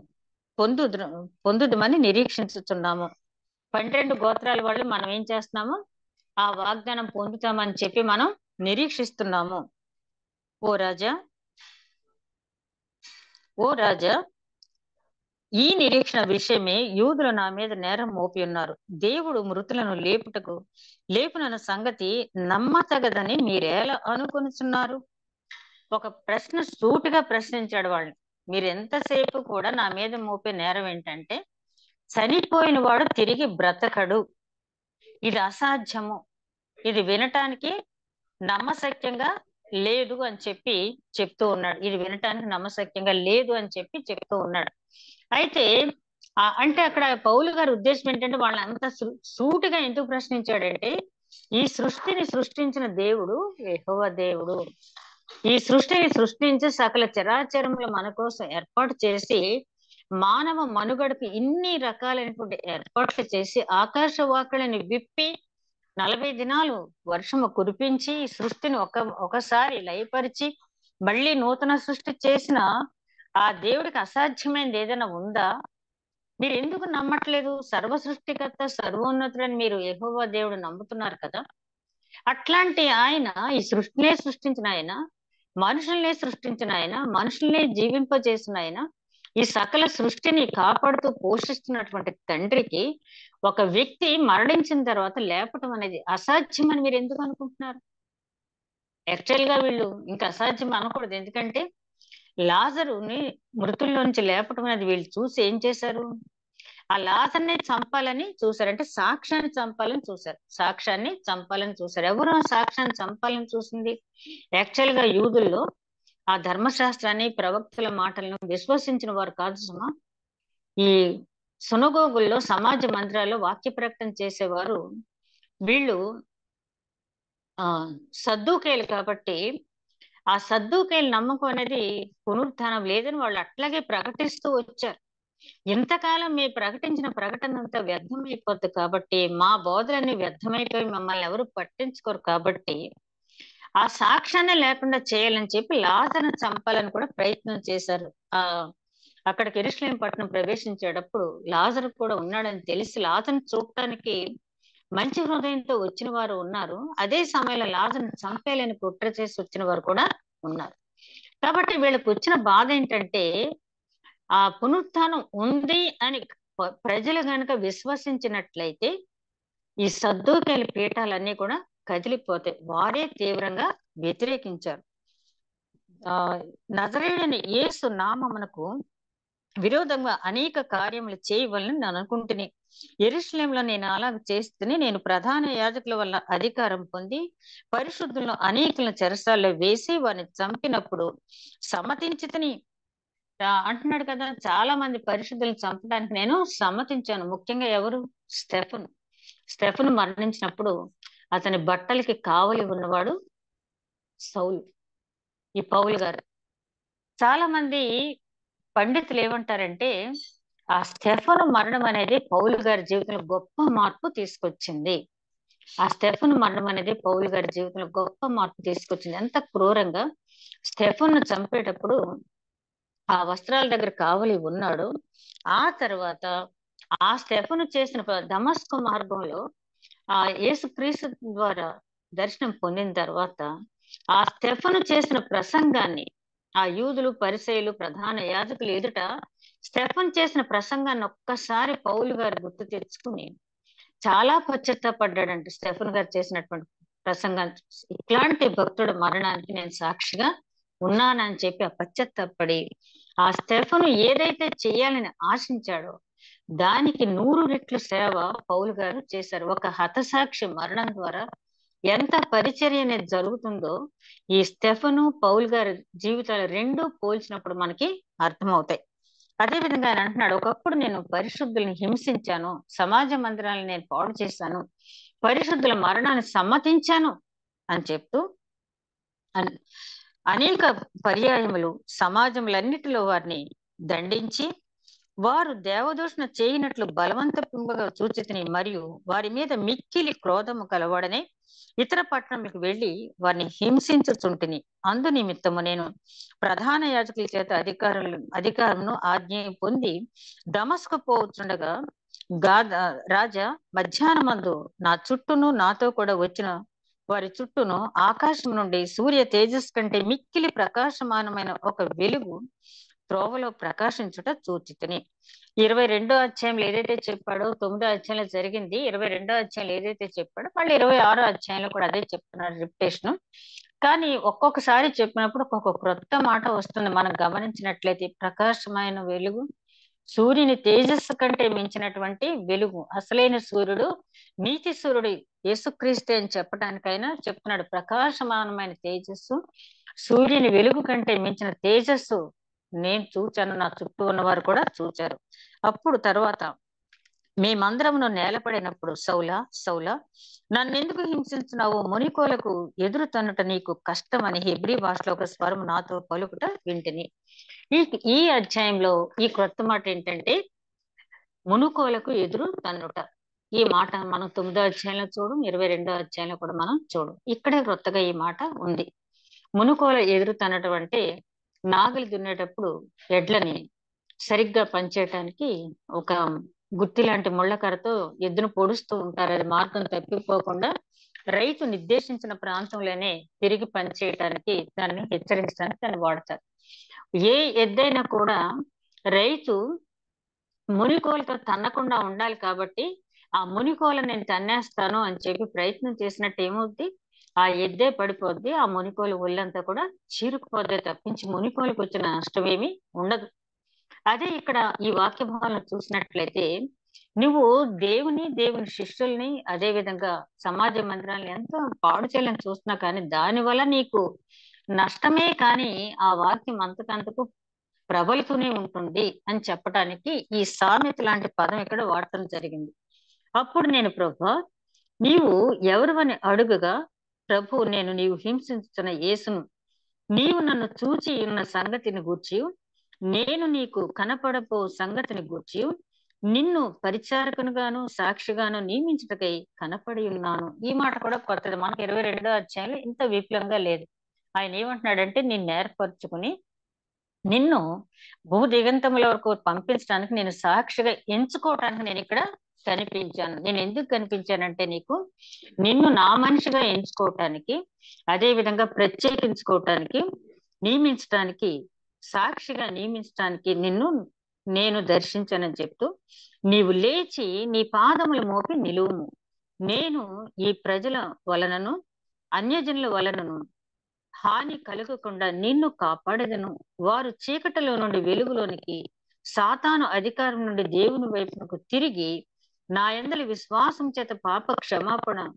A: పొందుదమని నిరీక్షించుతున్నాము. 12 గోత్రాల వాళ్ళు మనం ఏం చేస్తున్నాము? ఆ వాగ్దానం పొందుతామని చెప్పి మనం నిరీక్షిస్తున్నాము. ఓ రాజా, ఈ నిరీక్షణ విషయమే యూదులు నా మీద నేరం మోపి ఉన్నారు. దేవుడు మృతులను లేపునన్న సంగతి నమ్మతగదని మీరేలా అనుకొనుచున్నారు? ఒక ప్రశ్న సూటిగా ప్రశ్నించాడు వాళ్ళని. మీరు ఎంతసేపు కూడా నా మీద మోపే నేరం ఏంటంటే, చనిపోయిన వాడు తిరిగి బ్రతకడు, ఇది అసాధ్యము, ఇది వినటానికి నమ్మశక్యంగా లేదు అని చెప్తూ ఉన్నాడు. ఇది వినటానికి నమ్మశక్యంగా లేదు అని చెప్తూ ఉన్నాడు. అయితే అంటే అక్కడ పౌలు గారి ఉద్దేశం ఏంటంటే, వాళ్ళని అంత సూటిగా ఎందుకు ప్రశ్నించాడంటే, ఈ సృష్టిని సృష్టించిన దేవుడు యెహోవా దేవుడు. ఈ సృష్టిని సృష్టించి సకల చరాచరములు మన కోసం ఏర్పాటు చేసి మానవ మనుగడకు ఇన్ని రకాలైనటువంటి ఏర్పాట్లు చేసి ఆకాశవాకులను విప్పి 40 దినాలు వర్షము కురిపించి సృష్టిని ఒకసారి లయపరిచి మళ్ళీ నూతన సృష్టి చేసిన ఆ దేవుడికి అసాధ్యమైనది ఏదైనా ఉందా? మీరు ఎందుకు నమ్మట్లేదు? సర్వ సృష్టికర్త సర్వోన్నతుడని మీరు యెహోవా దేవుడు నమ్ముతున్నారు కదా. అట్లాంటి ఆయన, ఈ సృష్టినే సృష్టించిన ఆయన, మనుషుల్నే సృష్టించిన ఆయన, మనుషుల్నే జీవింపజేసిన ఆయన, ఈ సకల సృష్టిని కాపాడుతూ పోషిస్తున్నటువంటి తండ్రికి ఒక వ్యక్తి మరణించిన తర్వాత లేపటం అనేది అసాధ్యమని మీరు ఎందుకు అనుకుంటున్నారు? యాక్చువల్ గా వీళ్ళు ఇంకా అసాధ్యం అనకూడదు. ఎందుకంటే లాజరుని మృతుల్లోంచి లేపటం అనేది వీళ్ళు చూసి ఏం చేశారు? ఆ లాజర్ని చంపాలని చూశారు. అంటే సాక్ష్యాన్ని చంపాలని చూశారు. ఎవరు ఆ సాక్ష్యాన్ని చంపాలని చూసింది? యాక్చువల్ గా యూదుల్లో ఆ ధర్మశాస్త్రాన్ని, ప్రవక్తల మాటలను విశ్వసించిన వారు కాదు సుమా. ఈ సునగోగుల్లో, సమాజ మందిరాల్లో వాక్య ప్రకటన చేసేవారు వీళ్ళు సద్దూకేయులు కాబట్టి ఆ సద్దూకేయుల నమ్మకం అనేది పునరుత్థానం లేదని వాళ్ళు అట్లాగే ప్రకటిస్తూ వచ్చారు. ఇంతకాలం మీరు ప్రకటించిన ప్రకటన అంతా వ్యర్థమైపోద్ది కాబట్టి, మా బోధలన్నీ వ్యర్థమైపోయి మమ్మల్ని ఎవరు పట్టించుకోరు కాబట్టి ఆ సాక్ష్యాన్ని లేకుండా చేయాలని చెప్పి లాజరును చంపాలని కూడా ప్రయత్నం చేశారు. అక్కడికి యెరూషలేము పట్టణం ప్రవేశించేటప్పుడు లాజరు కూడా ఉన్నాడని తెలిసి లాజరును చూడటానికి మంచి హృదయంతో వచ్చిన వారు ఉన్నారు. అదే సమయంలో లాజరును చంపేయాలని కుట్ర చేసి వచ్చిన వారు కూడా ఉన్నారు. కాబట్టి వీళ్ళకి వచ్చిన బాధ ఏంటంటే, ఆ పునరుత్థానం ఉంది అని ప్రజలు గనక విశ్వసించినట్లయితే ఈ సద్దూకేయుల పీఠాలన్నీ కూడా కదిలిపోతాయి. వారే తీవ్రంగా వ్యతిరేకించారు. నజరేయుడైన యేసు నామమునకు విరోధంగా అనేక కార్యములు చేయవలని నేను అనుకుంటుని, యెరూషలేములో నేను అలాగ చేస్తూనే నేను ప్రధాన యాజకుల వల్ల అధికారం పొంది పరిశుద్ధులను అనేకులను చెరసాల్లో వేసి వారిని చంపినప్పుడు సమ్మతించితిని అంటున్నాడు కదా. చాలా మంది పరిశుద్ధులను చంపడానికి నేను సమ్మతించాను. ముఖ్యంగా ఎవరు? స్టెఫను మరణించినప్పుడు అతని బట్టలకి కావలి ఉన్నవాడు సౌలు, ఈ పౌలు గారు. చాలా మంది పండితులు ఏమంటారంటే, ఆ స్టెఫను మరణం అనేది పౌలు గారి జీవితంలో గొప్ప మార్పు తీసుకొచ్చింది. ఎంత క్రూరంగా స్టెఫను చంపేటప్పుడు ఆ వస్త్రాల దగ్గర కావలి ఉన్నాడు. ఆ తర్వాత ఆ స్టెఫను చేసిన దమస్కు మార్గంలో యేసుక్రీస్తు ద్వారా దర్శనం పొందిన తర్వాత ఆ స్టెఫను చేసిన ప్రసంగాన్ని ఆ యూదులు, పరిసయ్యులు, ప్రధాన యాజకులు ఎదుట స్టెఫన్ చేసిన ప్రసంగాన్ని ఒక్కసారి పౌలు గారు గుర్తు తెచ్చుకుని చాలా పశ్చాత్తాపడ్డాడంట. స్టెఫన్ గారు చేసినటువంటి ప్రసంగాన్ని చూసి, ఇట్లాంటి భక్తుడు మరణానికి నేను సాక్షిగా ఉన్నానని చెప్పి ఆ పశ్చాత్తాపడి ఆ స్టెఫను ఏదైతే చేయాలని ఆశించాడో దానికి 100 రెట్లు సేవ పౌలు గారు చేశారు. ఒక హతసాక్షి మరణం ద్వారా ఎంత పరిచర్య అనేది జరుగుతుందో ఈ స్టెఫను, పౌలు గారి జీవితాలు రెండూ పోల్చినప్పుడు మనకి అర్థమవుతాయి. అదే విధంగా ఆయన అంటున్నాడు, ఒకప్పుడు నేను పరిశుద్ధుల్ని హింసించాను, సమాజ మందిరాలను నేను పాడు చేశాను, పరిశుద్ధుల మరణాన్ని సమ్మతించాను అని చెప్తూ అనేక పర్యాయములు సమాజములన్నిటిలో వారిని దండించి వారు దేవదూషణ చేయనట్లు బలవంతపుగా చూచితిని, మరియు వారి మీద మిక్కిలి క్రోధము కలవాడనే ఇతర పట్టణములకు వెళ్లి వారిని హింసించుచుంటిని. అందు నిమిత్తము నేను ప్రధాన యాజకుల చేత అధికారమును ఆజ్ఞ పొంది దమస్కు పోవచ్చుండగా రాజా మధ్యాహ్నమందు నా చుట్టూను నాతో కూడా వచ్చిన వారి చుట్టూను ఆకాశం నుండి సూర్య తేజస్ కంటే మిక్కిలి ప్రకాశమానమైన ఒక వెలుగు త్రోవలో ప్రకాశించుట చూచితిని. 22వ అధ్యాయంలో ఏదైతే చెప్పాడో 9వ అధ్యాయంలో జరిగింది, 22వ అధ్యాయంలో ఏదైతే చెప్పాడో మళ్ళీ 26వ అధ్యాయంలో కూడా అదే చెప్తున్నారు రిపిటేషన్. కానీ ఒక్కొక్కసారి చెప్పినప్పుడు ఒక్కొక్క క్రొత్త మాట వస్తుంది. మనం గమనించినట్లయితే ప్రకాశమైన వెలుగు, సూర్యుని తేజస్సు కంటే మించినటువంటి వెలుగు, అసలైన సూర్యుడు నీతి సూర్యుడు యేసుక్రీస్తే అని చెప్పడానికైనా చెప్తున్నాడు. ప్రకాశమానమైన తేజస్సు, సూర్యుని వెలుగు కంటే మించిన తేజస్సు నేను చూచాను, నా చుట్టూ ఉన్నవారు కూడా చూచారు. అప్పుడు తర్వాత మేమందరమును నేలపడినప్పుడు సౌలా సౌలా నన్నెందుకు హింసించున్నావు, మునికోలకు ఎదురు తన్నుట నీకు కష్టమని హెబ్రీ భాషలో ఒక స్వరం నాతో పలుకుట వింటిని. ఈ అధ్యాయంలో ఈ క్రొత్త మాట ఏంటంటే మునుకోలకు ఎదురు తన్నుట. ఈ మాట మనం 9వ అధ్యాయంలో చూడు, 22వ అధ్యాయంలో కూడా మనం చూడు. ఇక్కడే క్రొత్తగా ఈ మాట ఉంది. మునుకోల ఎదురు తన్నటం అంటే నాగలి దున్నేటప్పుడు ఎడ్లని సరిగ్గా పనిచేయటానికి ఒక గుత్తి లాంటి ముళ్ళకరతో ఎద్దును పొడుస్తూ ఉంటారు. అది మార్గం తప్పిపోకుండా రైతు నిర్దేశించిన ప్రాంతంలోనే తిరిగి పనిచేయటానికి, దాన్ని హెచ్చరించడానికి దాన్ని వాడతారు. ఏ ఎద్దైనా కూడా రైతు మునికోలతో తన్నకుండా ఉండాలి కాబట్టి ఆ మునికోల నేను తన్నేస్తాను అని చెప్పి ప్రయత్నం చేసినట్టు ఏమవుద్ది, ఆ ఎద్దే పడిపోద్ది, ఆ మునికోలు ఒళ్ళంతా కూడా చీరుకుపోద్దే తప్పించి మునికోలకు వచ్చిన నష్టమేమి ఉండదు. అదే ఇక్కడ ఈ వాక్య భావనలు చూసినట్లయితే నువ్వు దేవుని శిష్యుల్ని అదే విధంగా సమాజ మందిరాలను ఎంతో పాడు చేయాలని చూస్తున్నా, కానీ దానివల్ల నీకు నష్టమే కానీ ఆ వాక్యం అంతకంతకు ప్రబలుతూనే ఉంటుంది అని చెప్పడానికి ఈ సామెత లాంటి పదం ఇక్కడ వాడటం జరిగింది. అప్పుడు నేను ప్రభు నీవు ఎవరివని అడుగగా, ప్రభు నేను నీవు హింసించుతున్న యేసును, నీవు నన్ను చూచి ఉన్న సంగతిని గూర్చి, నేను నీకు కనపడపో సంగతిని గూర్చి నిన్ను పరిచారకునుగాను సాక్షిగాను నియమించుటకై కనపడి ఉన్నాను. ఈ మాట కూడా కొత్తది. మనకు 22వ అధ్యాయంలో ఇంత విపులంగా లేదు. ఆయన ఏమంటున్నాడంటే నిన్ను ఏర్పరచుకుని నిన్ను భూ దిగంతముల వరకు పంపించడానికి నేను సాక్షిగా ఎంచుకోవటానికి నేను ఇక్కడ కనిపించాను. నేను ఎందుకు కనిపించానంటే నీకు నిన్ను నా మనిషిగా ఎంచుకోవటానికి, అదే విధంగా ప్రత్యేకించుకోవటానికి, నియమించటానికి, సాక్షిగా నియమించటానికి నిన్ను నేను దర్శించానని చెప్తూ, నీవు లేచి నీ పాదములు మోపి నిలువుము, నేను ఈ ప్రజల వలనను అన్యజనుల వలనను హాని కలగకుండా నిన్ను కాపాడేదను. వారు చీకటిలో నుండి వెలుగులోనికి, సాతాను అధికారం నుండి దేవుని వైపునకు తిరిగి నా యందలి విశ్వాసం చేత పాప క్షమాపణను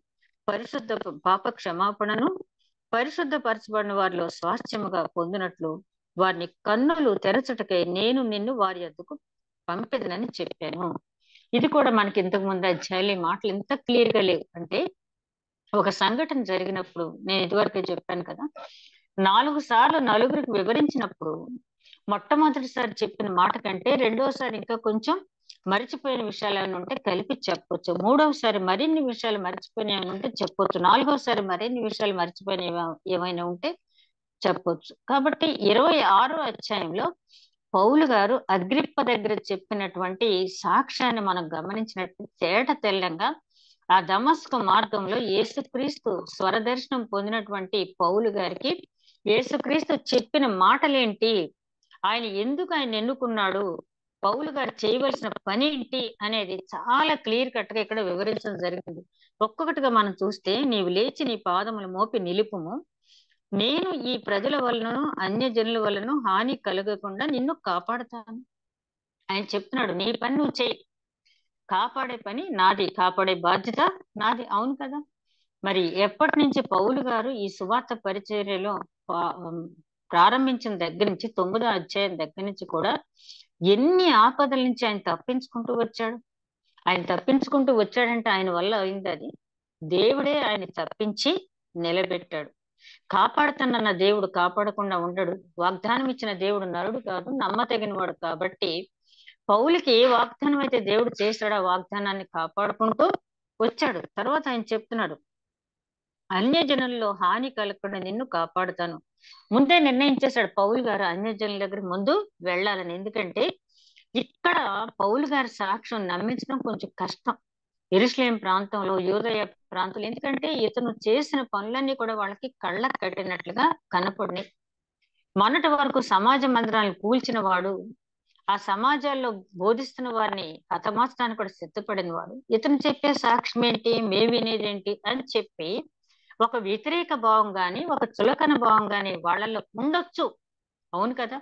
A: పరిశుద్ధపరచబడిన వారిలో స్వాస్థ్యముగా పొందినట్లు వారిని కన్నులు తెరచుటకై నేను నిన్ను వారి యొద్దకు పంపెదనని చెప్పాను. ఇది కూడా మనకి ఇంతకు ముందు అధ్యాయులు ఈ మాటలు ఇంత క్లియర్ గా లేవు. అంటే ఒక సంఘటన జరిగినప్పుడు నేను ఇదివరకే చెప్పాను కదా, 4 సార్లు నలుగురికి వివరించినప్పుడు మొట్టమొదటిసారి చెప్పిన మాట కంటే రెండోసారి ఇంకా కొంచెం మరిచిపోయిన విషయాలు ఏమైనా ఉంటే కలిపి చెప్పొచ్చు. మూడవసారి మరిన్ని విషయాలు మర్చిపోయిన ఏమైనా ఉంటే చెప్పొచ్చు. 4వసారి మరిన్ని విషయాలు మర్చిపోయిన ఏమైనా ఉంటే చెప్పొచ్చు. కాబట్టి 26వ అధ్యాయంలో పౌలు గారు అగ్రిప్ప దగ్గర చెప్పినటువంటి సాక్ష్యాన్ని మనం గమనించినట్టు తేట తెల్లంగా ఆ దమస్కు మార్గంలో యేసుక్రీస్తు స్వరదర్శనం పొందినటువంటి పౌలు గారికి యేసుక్రీస్తు చెప్పిన మాటలేంటి, ఆయన ఎందుకు ఆయన ఎన్నుకున్నాడు, పౌలు గారు చేయవలసిన పని ఏంటి అనేది చాలా క్లియర్ కట్ గా ఇక్కడ వివరించడం జరిగింది. ఒక్కొక్కటిగా మనం చూస్తే, నీవు లేచి నీ పాదములు మోపి నిలుపుము, నేను ఈ ప్రజల వలనను అన్యజనుల వలన హాని కలగకుండా నిన్ను కాపాడుతాను. ఆయన చెప్తున్నాడు, నీ పని నువ్వు చేయి, కాపాడే పని నాది, కాపాడే బాధ్యత నాది. అవును కదా. మరి ఎప్పటి నుంచి పౌలు గారు ఈ సువార్త పరిచర్యలో ప్రారంభించిన దగ్గర నుంచి 9వ అధ్యాయం దగ్గర నుంచి కూడా ఎన్ని ఆపదల నుంచి ఆయన తప్పించుకుంటూ వచ్చాడు. ఆయన తప్పించుకుంటూ వచ్చాడంటే ఆయన వల్ల అయింది అది దేవుడే ఆయన తప్పించి నిలబెట్టాడు. కాపాడుతానన్న దేవుడు కాపాడకుండా ఉండడు. వాగ్దానం ఇచ్చిన దేవుడు నరుడు కాదు, నమ్మతగిన వాడు. కాబట్టి పౌలుకి ఏ వాగ్దానం అయితే దేవుడు చేశాడో ఆ వాగ్దానాన్ని కాపాడుకుంటూ వచ్చాడు. తర్వాత ఆయన చెప్తున్నాడు, అన్యజనుల్లో హాని కలగకుండా నిన్ను కాపాడుతాను. ముందే నిర్ణయించేశాడు పౌలు గారు అన్యజనుల దగ్గర ముందు వెళ్ళాలని. ఎందుకంటే ఇక్కడ పౌలు గారి సాక్ష్యం నమ్మించడం కొంచెం కష్టం యెరూషలేం ప్రాంతంలో, యూదయ ప్రాంతంలో. ఎందుకంటే ఇతను చేసిన పనులన్నీ కూడా వాళ్ళకి కళ్ళకు కట్టినట్లుగా కనపడినాయి. మొన్నటి వరకు సమాజ మందిరాలను కూల్చిన వాడు, ఆ సమాజాల్లో బోధిస్తున్న వారిని హతమార్చడానికి కూడా సిద్ధపడిన వాడు, ఇతను చెప్పే సాక్ష్యం ఏంటి, మేము వినేదేంటి అని చెప్పి ఒక వ్యతిరేక భావం గాని, ఒక చులకన భావం గాని వాళ్ళల్లో ఉండొచ్చు. అవును కదా.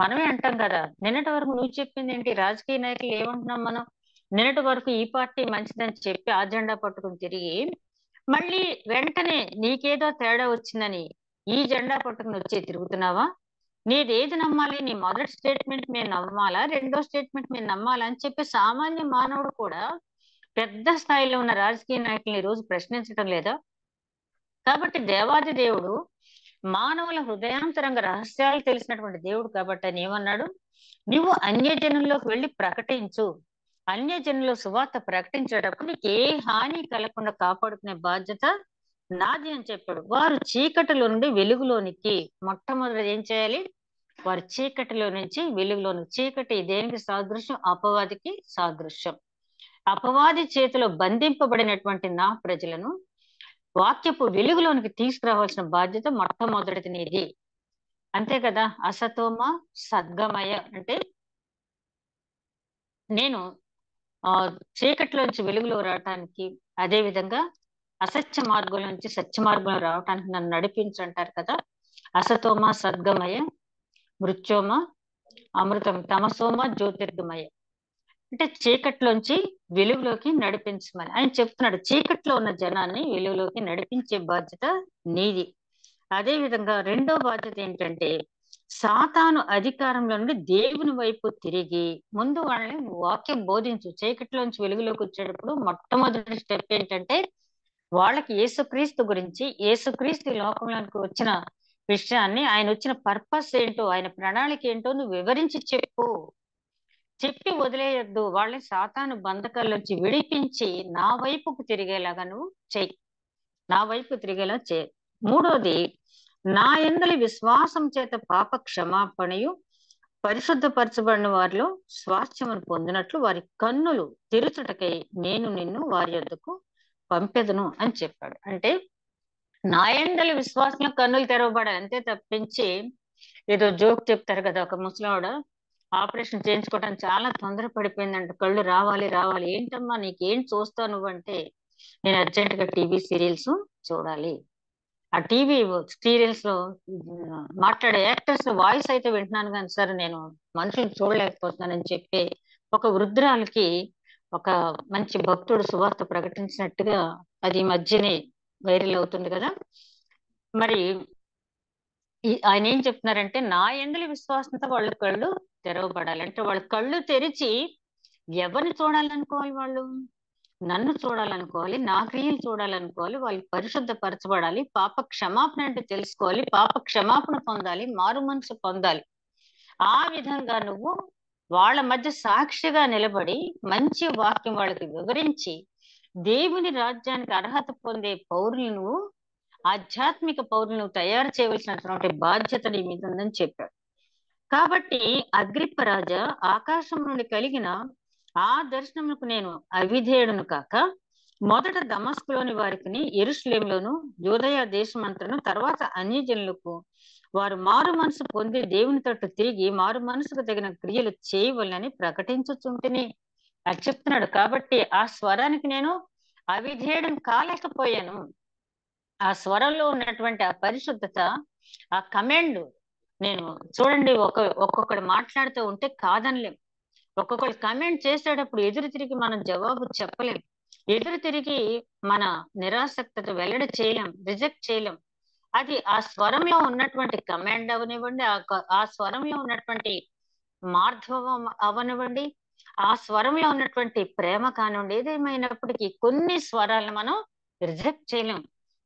A: మనమే అంటాం కదా, నిన్నటి వరకు నువ్వు చెప్పింది ఏంటి, రాజకీయ నాయకులు ఏమంటున్నాం మనం, నిన్నటి వరకు ఈ పార్టీ మంచిదని చెప్పి ఆ జెండా పట్టుకుని తిరిగి మళ్ళీ వెంటనే నీకేదో తేడా వచ్చిందని ఈ జెండా పట్టుకుని వచ్చి తిరుగుతున్నావా? నీది ఏది నమ్మాలి? నీ మొదటి స్టేట్మెంట్ మేము నమ్మాలా, రెండో స్టేట్మెంట్ మేము నమ్మాలా అని చెప్పి సామాన్య మానవుడు కూడా పెద్ద స్థాయిలో ఉన్న రాజకీయ నాయకుల్ని ఈ రోజు ప్రశ్నించడం లేదా? కాబట్టి దేవాది దేవుడు మానవుల హృదయాంతరంగ రహస్యాలు తెలిసినటువంటి దేవుడు. కాబట్టి ఆయన ఏమన్నాడు, నువ్వు అన్యజనుల్లోకి వెళ్ళి ప్రకటించు. అన్యజనుల సువార్త ప్రకటించేటప్పుడు నీకు ఏ హాని కలగకుండా కాపాడుకునే బాధ్యత నాది అని చెప్పాడు. వారు చీకటిలో నుండి వెలుగులోనికి, మొట్టమొదటి ఏం చేయాలి, వారి చీకటిలో నుంచి వెలుగులోనికి. చీకటి దేనికి సాదృశ్యం? అపవాదికి సాదృశ్యం. అపవాది చేతిలో బంధింపబడినటువంటి నా ప్రజలను వాక్యపు వెలుగులోనికి తీసుకురావాల్సిన బాధ్యత మొట్టమొదటిది నీది. అంతే కదా. అసతోమ సద్గమయ అంటే నేను చీకటిలోంచి వెలుగులో రావటానికి, అదే విధంగా అసత్య మార్గం నుంచి సత్య మార్గంలో రావటానికి నన్ను నడిపించంటారు కదా. అసతోమ సద్గమయ, మృత్యోమ అమృతం, తమసోమ జ్యోతిర్గమయ అంటే చీకట్లోంచి వెలుగులోకి నడిపించమని ఆయన చెప్తున్నాడు. చీకట్లో ఉన్న జనాన్ని వెలుగులోకి నడిపించే బాధ్యత నీది. అదే విధంగా రెండో బాధ్యత ఏంటంటే, సాతాను అధికారంలో నుండి దేవుని వైపు తిరిగి ముందు వాళ్ళని వాక్యం బోధించు. చీకట్లోంచి వెలుగులోకి వచ్చేటప్పుడు మొట్టమొదటి స్టెప్ ఏంటంటే, వాళ్ళకి యేసుక్రీస్తు గురించి, యేసుక్రీస్తు లోకంలోకి వచ్చిన విషయాన్ని, ఆయన వచ్చిన పర్పస్ ఏంటో, ఆయన ప్రణాళిక ఏంటో నువ్వు వివరించి చెప్పి వదిలేయొద్దు. వాళ్ళని సాతాను బంధకాల్లోంచి విడిపించి నా వైపుకు తిరిగేలాగా నువ్వు చెయ్యి. నా వైపు తిరిగేలా చేయి. మూడోది, నా యందలి విశ్వాసం చేత పాప క్షమాపణయు పరిశుద్ధపరచబడిన వారిలో స్వాస్థ్యమును పొందినట్లు వారి కన్నులు తెరుచుటకై నేను నిన్ను వారి యొద్దకు పంపెదను అని చెప్పాడు. అంటే నా యందలి విశ్వాసంలో కన్నులు తెరవబడాలి అంతే తప్పించి, ఏదో జోక్ చెప్తారు కదా, ఒక ముసలావిడ ఆపరేషన్ చేయించుకోవడానికి చాలా తొందర పడిపోయిందంట. కళ్ళు రావాలి రావాలి. ఏంటమ్మా నీకేం చూస్తావు నువ్వంటే, నేను అర్జెంట్ గా టీవీ సీరియల్స్ చూడాలి. ఆ టీవీ సీరియల్స్ లో మాట్లాడే యాక్టర్స్ వాయిస్ అయితే వింటున్నాను కానీ సార్ నేను మనుషులు చూడలేకపోతున్నానని చెప్పి ఒక వృద్ధురాలకి ఒక మంచి భక్తుడు సువార్త ప్రకటించినట్టుగా అది ఈ మధ్యనే వైరల్ అవుతుంది కదా. మరి ఆయన ఏం చెప్తున్నారంటే, నా యందలి విశ్వాసంతో వాళ్ళ కళ్ళు తెరవబడాలి. అంటే వాళ్ళ కళ్ళు తెరిచి ఎవరిని చూడాలనుకోవాలి? వాళ్ళు నన్ను చూడాలనుకోవాలి, నా క్రియలు చూడాలనుకోవాలి, వాళ్ళు పరిశుద్ధపరచబడాలి, పాప క్షమాపణ అంటే తెలుసుకోవాలి, పాప క్షమాపణ పొందాలి, మారు మనసు పొందాలి. ఆ విధంగా నువ్వు వాళ్ళ మధ్య సాక్షిగా నిలబడి మంచి వాక్యం వాళ్ళకి వివరించి దేవుని రాజ్యానికి అర్హత పొందే పౌరులు నువ్వు, ఆధ్యాత్మిక పౌరులను తయారు చేయవలసినటువంటి బాధ్యత నీ మీద ఉందని చెప్పాడు. కాబట్టి అగ్రిప్ప రాజా, ఆకాశం నుండి కలిగిన ఆ దర్శనములకు నేను అవిధేయుడును కాక మొదట దమస్కులోని వారికి, యెరూషలేములోను యూదయ దేశమంతను, తర్వాత అన్యజనులకు వారు మారు మనసు పొంది దేవుని తట్టు తిరిగి మారు మనసుకు తగిన క్రియలు చేయవలనని ప్రకటించుచుంటిని అని చెప్తున్నాడు. కాబట్టి ఆ స్వరానికి నేను అవిధేయుడును కాలేకపోయాను. ఆ స్వరంలో ఉన్నటువంటి ఆ పరిశుద్ధత, ఆ కమాండ్, నేను చూడండి ఒక్కొక్కడు మాట్లాడుతూ ఉంటే కాదనలేం. ఒక్కొక్కరు కమెంట్ చేసేటప్పుడు ఎదురు తిరిగి మనం జవాబు చెప్పలేం. ఎదురు తిరిగి మన నిరాసక్తత వెల్లడి చేయలేం, రిజెక్ట్ చేయలేం. అది ఆ స్వరంలో ఉన్నటువంటి కమాండ్ అవనివ్వండి, ఆ స్వరంలో ఉన్నటువంటి మార్ధవం అవనివ్వండి, ఆ స్వరంలో ఉన్నటువంటి ప్రేమ కానివ్వండి, ఏదేమైనప్పటికీ కొన్ని స్వరాలను మనం రిజెక్ట్ చేయలేం.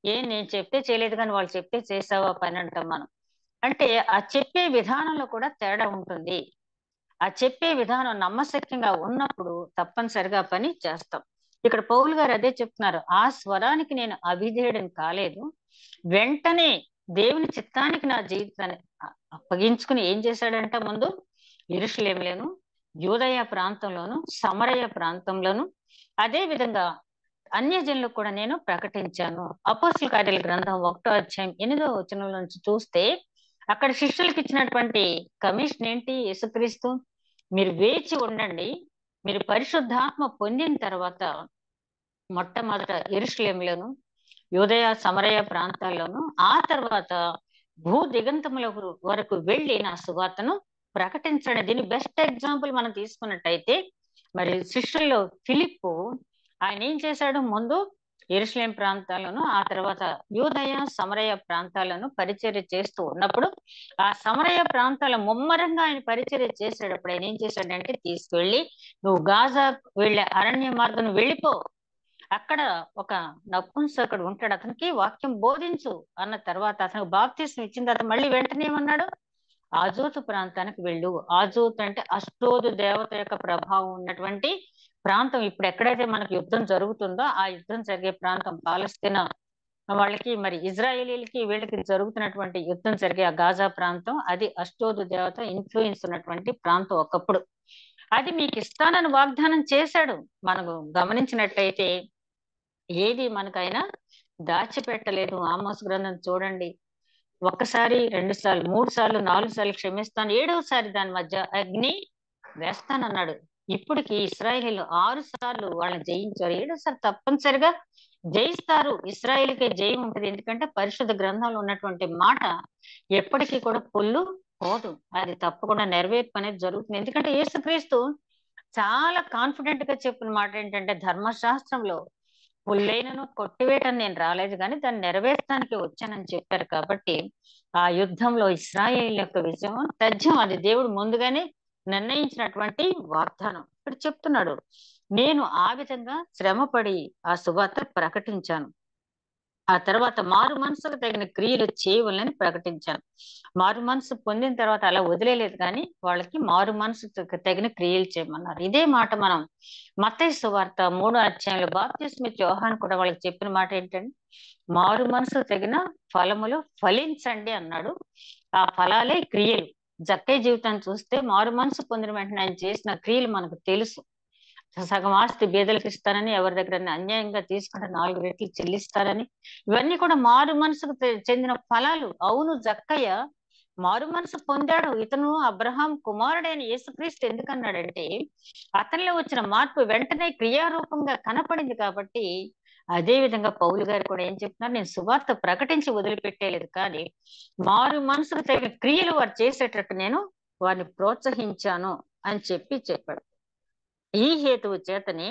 A: నేను చెప్తే చేయలేదు కానీ వాళ్ళు చెప్తే చేసావా పని అంటాం మనం. అంటే ఆ చెప్పే విధానంలో కూడా తేడా ఉంటుంది. ఆ చెప్పే విధానం నమ్మశక్యంగా ఉన్నప్పుడు తప్పనిసరిగా పని చేస్తాం. ఇక్కడ పౌలు గారు అదే చెప్తున్నారు. ఆ స్వరానికి నేను అవిధేయుడిని కాలేదు. వెంటనే దేవుని చిత్తానికి నా జీవితాన్ని అప్పగించుకుని ఏం చేశాడంట, ముందు యెరూషలేములోను, యూదయ ప్రాంతంలోను, సమరయ ప్రాంతంలోను, అదే విధంగా అన్యజనులకు కూడా నేను ప్రకటించాను. అపోస్తల కార్యాల గ్రంథం 1వ అధ్యాయం 8వ వచనం నుంచి చూస్తే అక్కడ శిష్యులకు ఇచ్చినటువంటి కమిషన్ ఏంటి? యేసుక్రీస్తు మీరు వేచి ఉండండి, మీరు పరిశుద్ధాత్మ పొందిన తర్వాత మొట్టమొదట యెరూషలేములోను, యూదయ సమరయ ప్రాంతాల్లోను, ఆ తర్వాత భూ దిగంతముల వరకు వెళ్ళి నా సువార్తను ప్రకటించండి. దీని బెస్ట్ ఎగ్జాంపుల్ మనం తీసుకున్నట్టయితే మరి శిష్యుల్లో ఫిలిప్పు, ఆయన ఏం చేశాడు? ముందు యెరూషలేం ప్రాంతాలను, ఆ తర్వాత యూదయ సమరయ ప్రాంతాలను పరిచర్య చేస్తూ ఉన్నప్పుడు ఆ సమరయ ప్రాంతాల ముమ్మరంగా ఆయన పరిచర్య చేసేటప్పుడు ఆయన ఏం చేశాడంటే, తీసుకువెళ్ళి నువ్వు గాజా వెళ్ళే అరణ్య మార్గం వెళ్ళిపో, అక్కడ ఒక నపుంసకుడు ఉంటాడు, అతనికి వాక్యం బోధించు అన్న తర్వాత అతనికి బాప్తిస్మం ఇచ్చిన తర్వాత మళ్ళీ వెంటనే ఏమన్నాడు? ఆజోతు ప్రాంతానికి వెళ్ళు. ఆజోతు అంటే అష్టోదు దేవత యొక్క ప్రభావం ఉన్నటువంటి ప్రాంతం. ఇప్పుడు ఎక్కడైతే మనకు యుద్ధం జరుగుతుందో ఆ యుద్ధం జరిగే ప్రాంతం పాలస్తీనా వాళ్ళకి, మరి ఇజ్రాయేలీలకి వీళ్ళకి జరుగుతున్నటువంటి యుద్ధం జరిగే ఆ గాజా ప్రాంతం, అది అష్టోదు దేవత ఇన్ఫ్లుయెన్స్ ఉన్నటువంటి ప్రాంతం ఒకప్పుడు. అది మీకు ఇస్తానని వాగ్దానం చేశాడు. మనకు గమనించినట్టయితే ఏది మనకైనా దాచిపెట్టలేదు. ఆమోస్ గ్రంథం చూడండి, ఒక్కసారి, 2 సార్లు, 3 సార్లు, 4 సార్లు క్షమిస్తాను, 7వసారి దాని మధ్య అగ్ని వేస్తానన్నాడు. ఇప్పటికి ఇశ్రాయేలీలు 6 సార్లు వాళ్ళని జయించారు. 7వసారి తప్పనిసరిగా జయిస్తారు. ఇశ్రాయేలుకే జయం ఉంటుంది. ఎందుకంటే పరిశుద్ధ గ్రంథంలో ఉన్నటువంటి మాట ఎప్పటికీ కూడా పొల్లు పోదు. అది తప్పకుండా నెరవేర్పు అనేది జరుగుతుంది. ఎందుకంటే యేసుక్రీస్తు చాలా కాన్ఫిడెంట్ గా చెప్పిన మాట ఏంటంటే, ధర్మశాస్త్రంలో పుల్లైనను కొట్టివేయటం నేను రాలేదు కానీ దాన్ని నెరవేర్చడానికి వచ్చానని చెప్పారు. కాబట్టి ఆ యుద్ధంలో ఇశ్రాయేల్ యొక్క విజయం తథ్యం. అది దేవుడు ముందుగానే నిర్ణయించినటువంటి వాగ్దానం. ఇక్కడ చెప్తున్నాడు, నేను ఆ విధంగా శ్రమపడి ఆ సువార్త ప్రకటించాను. ఆ తర్వాత మారు మనసుకు తగిన క్రియలు చేయవలని ప్రకటించాను. మారు మనసు పొందిన తర్వాత అలా వదిలేదు కానీ వాళ్ళకి మారు మనసు తగిన క్రియలు చేయమన్నారు. ఇదే మాట మనం మత్తయి సువార్త 3వ అధ్యాయంలో బాప్తిస్మ ఇచ్చే యోహాను కూడా వాళ్ళకి చెప్పిన మాట ఏంటంటే, మారు మనసు తగిన ఫలములు ఫలించండి అన్నాడు. ఆ ఫలాలే క్రియలు. జక్కయ్య జీవితాన్ని చూస్తే మారు మనసు పొందిన వెంటనే ఆయన చేసిన క్రియలు మనకు తెలుసు. సగం ఆస్తి బీదలకు ఇస్తానని, ఎవరి దగ్గర అన్యాయంగా తీసుకుంటే 4 రెట్లు చెల్లిస్తారని, ఇవన్నీ కూడా మారు మనసుకు చెందిన ఫలాలు. అవును, జక్కయ్య మారు మనసు పొందాడు. ఇతను అబ్రహాం కుమారుడైన యేసుక్రీస్తు ఎందుకన్నాడంటే, అతనిలో వచ్చిన మార్పు వెంటనే క్రియారూపంగా కనపడింది. కాబట్టి అదే విధంగా పౌలు గారు కూడా ఏం చెప్తున్నారు? నేను సువార్త ప్రకటించి వదిలిపెట్టేలేదు, కానీ మారు మనసుకు తగిన క్రియలు వారు చేసేటట్టు నేను వారిని ప్రోత్సహించాను అని చెప్పాడు. ఈ హేతువు చేతనే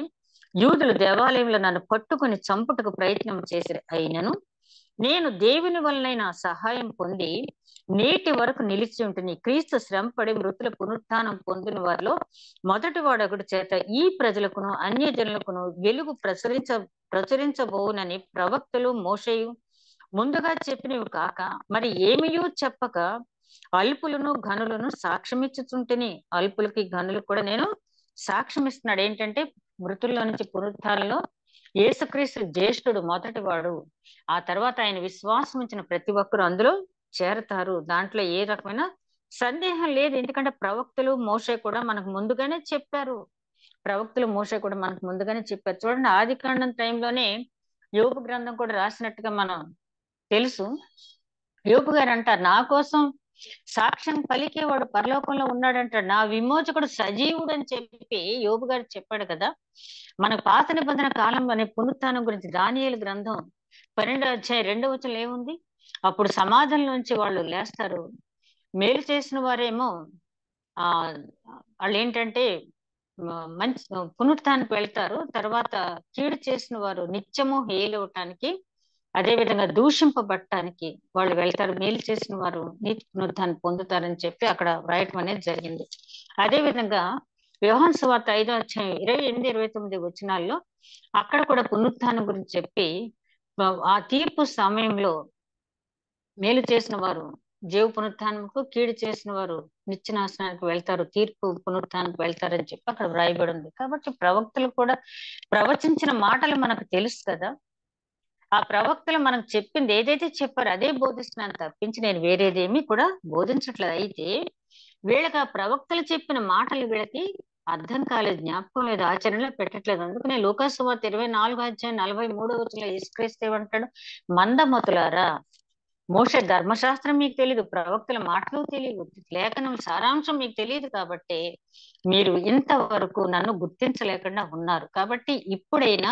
A: యూదులు దేవాలయంలో నన్ను పట్టుకుని చంపుటకు ప్రయత్నం చేసి అయినను నేను దేవుని వలనైన సహాయం పొంది నేటి వరకు నిలిచి ఉంటుంది. క్రీస్తు శ్రమపడి మృతుల పునరుత్థానం పొందిన వారిలో మొదటి వాడొకటి చేత ఈ ప్రజలకును అన్యజనులకును వెలుగు ప్రచురించబోనని ప్రవక్తలు మోషేయు ముందుగా చెప్పినవి కాక మరి ఏమియూ చెప్పక అల్పులను ఘనులను సాక్ష్యమిచ్చుచుంటిని. అల్పులకి ఘనులకు కూడా నేను సాక్ష్యం ఇస్తున్నాడు. ఏంటంటే మృతుల్లో నుంచి పునరుత్థానంలో యేసుక్రీస్తు జ్యేష్ఠుడు, మొదటి వాడు. ఆ తర్వాత ఆయన విశ్వాసం ఉంచిన ప్రతి ఒక్కరు అందులో చేరతారు. దాంట్లో ఏ రకమైన సందేహం లేదు. ఎందుకంటే ప్రవక్తలు మోషే కూడా మనకు ముందుగానే చెప్పారు. చూడండి, ఆదికాండం టైంలోనే యోబు గ్రంథం కూడా రాసినట్టుగా మనం తెలుసు. యోబు గారు అంటారు, నా కోసం సాక్ష్యం పలికేవాడు పరలోకంలో ఉన్నాడంటాడు, నా విమోచకుడు సజీవుడు అని చెప్పి యోబు గారు చెప్పాడు కదా. మన పాత నిబంధన కాలంలోనే పునరుత్థానం గురించి దానియేలు గ్రంథం 12వ అధ్యాయం 2వ వచనం ఏముంది? అప్పుడు సమాధుల్లోంచి వాళ్ళు లేస్తారు. మేలు చేసిన వారేమో వాళ్ళు ఏంటంటే మంచి పునరుత్థానానికి వెళ్తారు. తర్వాత కీడు చేసిన వారు నిత్యము హేలవటానికి, అదే విధంగా దూషింపబట్టడానికి వాళ్ళు వెళ్తారు. మేలు చేసిన వారు నీతి పునరుత్థానం పొందుతారని చెప్పి అక్కడ వ్రాయటం అనేది జరిగింది. అదే విధంగా యోహాను సువార్త 5వ అధ్యాయం 28, 29 వచనాల్లో అక్కడ కూడా పునరుత్థానం గురించి చెప్పి ఆ తీర్పు సమయంలో మేలు చేసిన వారు జీవ పునరుత్థానంకు, కీడు చేసిన వారు నిత్య నాశనానికి వెళ్తారు, తీర్పు పునరుత్థానానికి వెళ్తారని చెప్పి అక్కడ వ్రాయబడి ఉంది. కాబట్టి ప్రవక్తలు కూడా ప్రవచించిన మాటలు మనకు తెలుసు కదా. ఆ ప్రవక్తలు మనకు చెప్పింది ఏదైతే చెప్పారో అదే బోధిస్తున్నాను తప్పించి నేను వేరేదేమీ కూడా బోధించట్లేదు. అయితే వీళ్ళకి ఆ ప్రవక్తలు చెప్పిన మాటలు వీళ్ళకి అర్థం కాలేదు, జ్ఞాపకం లేదు, ఆచరణలో పెట్టట్లేదు. అందుకనే లూకాసు సువార్త 24 అధ్యాయం 43 యేసుక్రీస్తు ఏమంటాడు? మందమతులారా, మోషే ధర్మశాస్త్రం మీకు తెలియదు, ప్రవక్తల మాటలు తెలియదు, లేఖనం సారాంశం మీకు తెలియదు, కాబట్టి మీరు ఇంతవరకు నన్ను గుర్తించలేకుండా ఉన్నారు. కాబట్టి ఇప్పుడైనా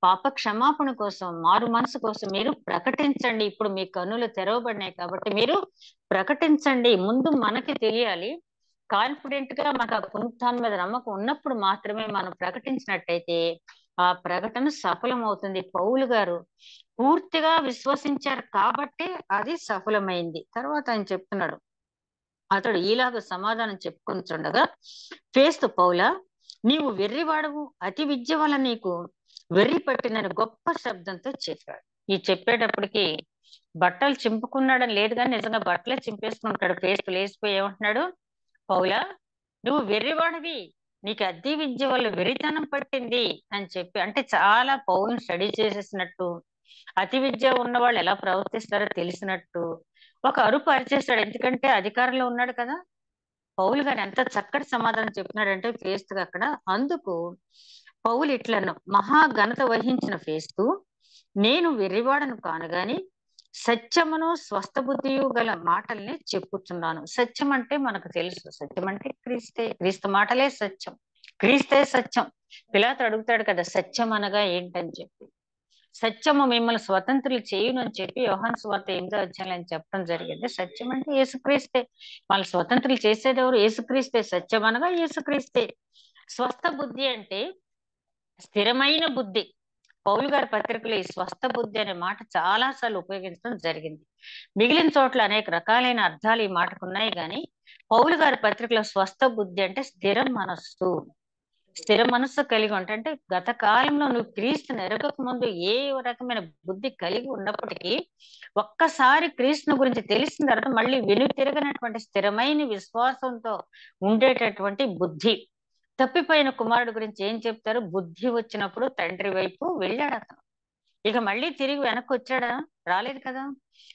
A: పాప క్షమాపణ కోసం, మారు మనసు కోసం మీరు ప్రకటించండి. ఇప్పుడు మీ కన్నులు తెరవబడినాయి కాబట్టి మీరు ప్రకటించండి. ముందు మనకి తెలియాలి, కాన్ఫిడెంట్ గా మనకు ఆ పునరుత్థానం మీద నమ్మకం ఉన్నప్పుడు మాత్రమే మనం ప్రకటించినట్టయితే ఆ ప్రకటన సఫలం అవుతుంది. పౌలు గారు పూర్తిగా విశ్వసించారు కాబట్టి అది సఫలమైంది. తర్వాత ఆయన చెప్తున్నాడు, అతడు ఈలాగ సమాధానం చెప్పుకొనిచుండగా ఫేస్తు, పౌలా, నీవు వెర్రివాడవు, అతి విద్య వల్ల నీకు వెర్రి పట్టిందని గొప్ప శబ్దంతో చెప్పాడు. ఈ చెప్పేటప్పటికి బట్టలు చింపుకున్నాడని లేదు కానీ నిజంగా బట్టలే చింపేసుకుంటాడు. ఫేస్తు లేచిపోయి ఏమంటున్నాడు? పౌలా, నువ్వు వెర్రివాడివి, నీకు అతి విద్య వల్ల వెర్రితనం పట్టింది అని చెప్పి, అంటే చాలా పౌలను స్టడీ చేసేసినట్టు, అతి విద్య ఉన్న వాళ్ళు ఎలా ప్రవర్తిస్తారో తెలిసినట్టు ఒక అరుపు అరిచేస్తాడు. ఎందుకంటే అధికారంలో ఉన్నాడు కదా. పౌలు గారు ఎంత చక్కటి సమాధానం చెప్తున్నాడంటే ఫేస్తు అక్కడ. అందుకు పౌలు ఇట్లను, మహా ఘనత వహించిన ఫేస్తు, నేను వెర్రివాడను కాను గాని సత్యమును స్వస్థ బుద్ధియు గల మాటల్ని చెప్పుచున్నాను. సత్యం అంటే మనకు తెలుసు, సత్యం అంటే క్రీస్తే, క్రీస్తు మాటలే సత్యం, క్రీస్తే సత్యం. పిలాతు అడుగుతాడు కదా, సత్యం అనగా ఏంటని చెప్పి. సత్యము మిమ్మల్ని స్వతంత్రులు చేయును అని చెప్పి యోహాను సువార్త 8వ అధ్యాయంలో ఆయన చెప్పడం జరిగింది. సత్యం అంటే యేసుక్రీస్తే, వాళ్ళ స్వతంత్రులు చేసేది ఎవరు? యేసుక్రీస్తే. సత్యం అనగా యేసుక్రీస్తే. స్వస్థ బుద్ధి అంటే స్థిరమైన బుద్ధి. పౌలు గారి పత్రికలో ఈ స్వస్థ బుద్ధి అనే మాట చాలా సార్లు ఉపయోగించడం జరిగింది. మిగిలిన చోట్ల అనేక రకాలైన అర్థాలు ఈ మాటకు ఉన్నాయి, కానీ పౌలు గారి పత్రికలో స్వస్థ బుద్ధి అంటే స్థిర మనస్సు, స్థిర మనస్సు కలిగి ఉంటా. అంటే గత కాలంలో నువ్వు క్రీస్తుని ఎరగక ముందు ఏ రకమైన బుద్ధి కలిగి ఉన్నప్పటికీ ఒక్కసారి క్రీస్తుని గురించి తెలిసిన తర్వాత మళ్ళీ వెనుతిరగనటువంటి స్థిరమైన విశ్వాసంతో ఉండేటటువంటి బుద్ధి. తప్పిపోయిన కుమారుడు గురించి ఏం చెప్తారు? బుద్ధి వచ్చినప్పుడు తండ్రి వైపు వెళ్ళాడు అతను. ఇక మళ్ళీ తిరిగి వెనక్కి వచ్చాడా? రాలేదు కదా.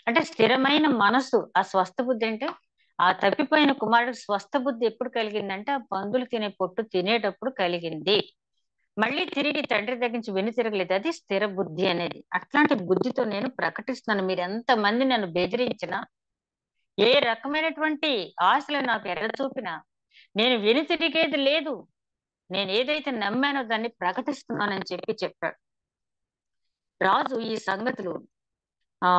A: అంటే స్థిరమైన మనసు, ఆ స్వస్థ బుద్ధి అంటే ఆ తప్పిపోయిన కుమారుడు స్వస్థ బుద్ధి ఎప్పుడు కలిగిందంటే ఆ పందులు తినే పొట్టు తినేటప్పుడు కలిగింది. మళ్ళీ తిరిగి తండ్రి దగ్గర నుంచి వెను తిరగలేదు. అది స్థిర బుద్ధి అనేది. అట్లాంటి బుద్ధితో నేను ప్రకటిస్తున్నాను. మీరు ఎంతమంది నన్ను బెదిరించినా, ఏ రకమైనటువంటి ఆశలు నాకు ఎర్ర చూపినా నేను వెను తిరిగేది లేదు. నేను ఏదైతే నమ్మానో దాన్ని ప్రకటిస్తున్నానని చెప్పి చెప్పాడు. రాజు ఈ సంగతులు ఆ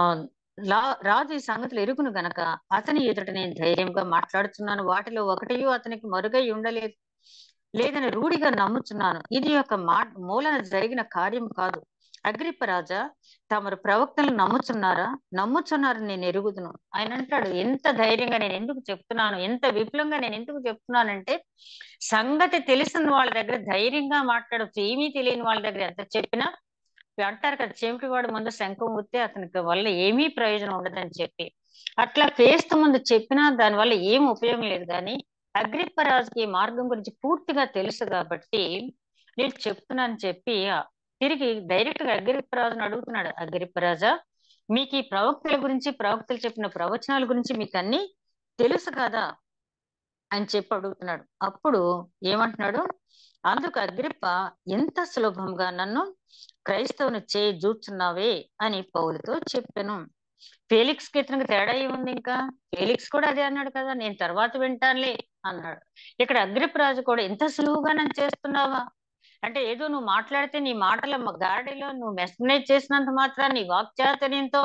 A: రాజు ఈ సంగతులు ఎరుగును గనక అతని ఎదుట నేను ధైర్యంగా మాట్లాడుతున్నాను. వాటిలో ఒకటియు అతనికి మరుగై ఉండలేదు లేదని రూఢిగా నమ్ముచున్నాను. ఇది ఒక మూలన జరిగిన కార్యం కాదు. అగ్రిప్ప రాజా, తమరు ప్రవక్తలను నమ్ముచున్నారని నేను ఎరుగుదును. ఆయన అంటాడు, ఎంత ధైర్యంగా నేను ఎందుకు చెప్తున్నాను, ఎంత విపులంగా నేను ఎందుకు చెప్తున్నానంటే, సంగతి తెలిసిన వాళ్ళ దగ్గర ధైర్యంగా మాట్లాడచ్చు, ఏమీ తెలియని వాళ్ళ దగ్గర ఎంత చెప్పినా అంటారు కదా, చెవిటివాడు ముందు శంఖం ఊస్తే అతనికి వల్ల ఏమీ ప్రయోజనం ఉండదని చెప్పి. అట్లా ఫేస్తు ముందు చెప్పినా దానివల్ల ఏం ఉపయోగం లేదు. కానీ అగ్రిప్ప రాజుకి మార్గం గురించి పూర్తిగా తెలుసు కాబట్టి నేను చెప్తున్నాను చెప్పి తిరిగి డైరెక్ట్ గా అగ్రిప్ప రాజును అడుగుతున్నాడు. అగ్రిప్ప రాజా, మీకు ఈ ప్రవక్తల గురించి, ప్రవక్తలు చెప్పిన ప్రవచనాల గురించి మీకు అన్ని తెలుసు కదా అని చెప్పి అడుగుతున్నాడు. అప్పుడు ఏమంటున్నాడు? అందుకు అగ్రిప్ప, ఎంత సులభంగా నన్ను క్రైస్తవుని చేయి జూచున్నావే అని పౌలుతో చెప్పాను. ఫేలిక్స్ కి ఇతనికి తేడా ఏముంది? ఇంకా ఫేలిక్స్ కూడా అదే అన్నాడు కదా, నేను తర్వాత వింటానులే అన్నాడు. ఇక్కడ అగ్రిప్ప రాజు కూడా ఇంత సులువుగా నన్ను చేస్తున్నావా అంటే, ఏదో నువ్వు మాట్లాడితే నీ మాటల గారడీలో నువ్వు మెస్మరైజ్ చేసినంత మాత్రం నీ వాక్చాతుర్యంతో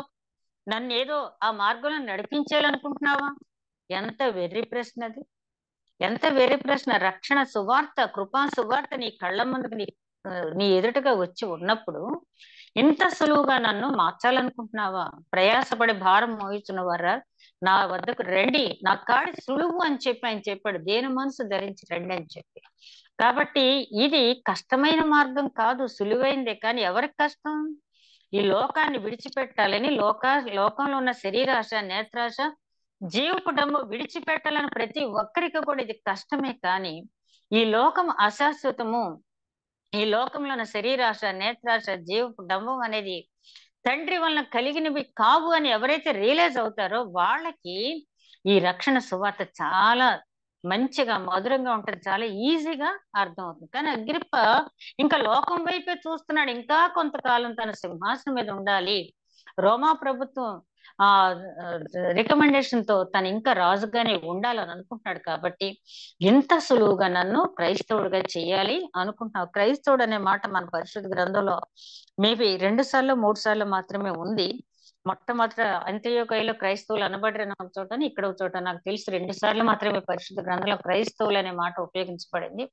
A: నన్ను ఏదో ఆ మార్గంలో నడిపించాలనుకుంటున్నావా? ఎంత వెర్రి ప్రశ్న అది, ఎంత వెర్రి ప్రశ్న. రక్షణ సువార్త, కృపా సువార్త నీ కళ్ళ ముందుకు నీ ఎదుటగా వచ్చి ఉన్నప్పుడు ఇంత సులువుగా నన్ను మార్చాలనుకుంటున్నావా? ప్రయాసపడి భారం మోయిచున్న వారా నా వద్దకు రండి, నా కాడి సులువు అని చెప్పి ఆయన చెప్పాడు. దేని మనసు ధరించి రండి అని చెప్పి. కాబట్టి ఇది కష్టమైన మార్గం కాదు, సులువైందే. కానీ ఎవరికి కష్టం? ఈ లోకాన్ని విడిచిపెట్టాలని, లోకంలో ఉన్న శరీరాశ, నేత్రాశ, జీవపు డమ్ము విడిచిపెట్టాలని ప్రతి ఒక్కరికి కూడా ఇది కష్టమే. కానీ ఈ లోకం అశాశ్వతము, ఈ లోకంలో ఉన్న శరీరాశ, నేత్రాశ, జీవపు డమ్మం అనేది తండ్రి వలన కలిగినవి కావు అని ఎవరైతే రియలైజ్ అవుతారో వాళ్ళకి ఈ రక్షణ సువార్త చాలా మంచిగా మధురంగా ఉంటుంది, చాలా ఈజీగా అర్థం అవుతుంది. కానీ అగ్రిప్ప ఇంకా లోకం వైపే చూస్తున్నాడు. ఇంకా కొంతకాలం తన సింహాసనం మీద ఉండాలి, రోమా ప్రభుత్వం ఆ రికమెండేషన్ తో తను ఇంకా రాజుగానే ఉండాలని అనుకుంటున్నాడు. కాబట్టి ఇంత సులువుగా నన్ను క్రైస్తవుడిగా చేయాలి అనుకుంటున్నావు. క్రైస్తవుడు అనే మాట మన పరిశుద్ధ గ్రంథంలో మేబీ 2 సార్లు 3 సార్లు మాత్రమే ఉంది. మొట్టమొదట అంత్యోకయలో క్రైస్తవులు అనబడిన ఒక చోట, ఇక్కడ ఒక చోట నాకు తెలిసి 2 సార్లు మాత్రమే పరిశుద్ధ గ్రంథంలో క్రైస్తవులు అనే మాట ఉపయోగించబడింది.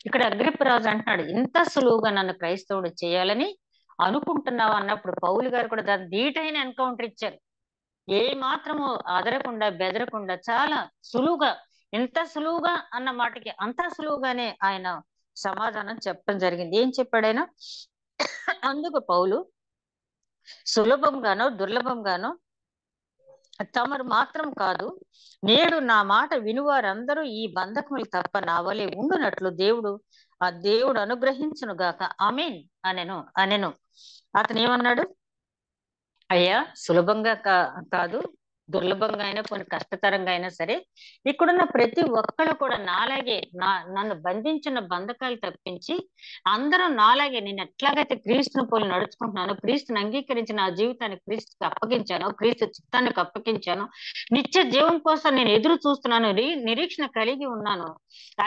A: ఇక్కడ అగ్రిప్ప రాజు అంటున్నాడు, ఇంత సులువుగా నన్ను క్రైస్తవుడు చేయాలని అనుకుంటున్నావు అన్నప్పుడు పౌలు గారు కూడా దాని ధీటైన ఎన్కౌంటర్ ఇచ్చారు. ఏ మాత్రము అదరకుండా బెదరకుండా చాలా సులువుగా, ఇంత సులువుగా అన్న మాటకి అంత సులువుగానే ఆయన సమాధానం చెప్పడం జరిగింది. ఏం చెప్పాడు ఆయన? అందుకు పౌలు, సులభంగానో దుర్లభంగానో తమరు మాత్రం కాదు, నేడు నా మాట వినువారందరూ ఈ బంధకములు తప్ప నా వలె ఉండునట్లు దేవుడు అనుగ్రహించును గాక, ఆమేన్ అనెను. అతను ఏమన్నాడు? అయ్యా, సులభంగా కాదు, దుర్లభంగా అయినా, కొన్ని కష్టతరంగా అయినా సరే, ఇక్కడున్న ప్రతి ఒక్కరు కూడా నాలాగే నన్ను బంధించిన బంధకాలు తప్పించి అందరూ నాలాగే, నేను ఎట్లాగైతే క్రీస్తుని పోలి నడుచుకుంటున్నాను, క్రీస్తుని అంగీకరించి నా జీవితాన్ని క్రీస్తుకి అప్పగించాను, క్రీస్తు చిత్తానికి అప్పగించాను, నిత్య జీవం కోసం నేను ఎదురు చూస్తున్నాను, నిరీక్షణ కలిగి ఉన్నాను.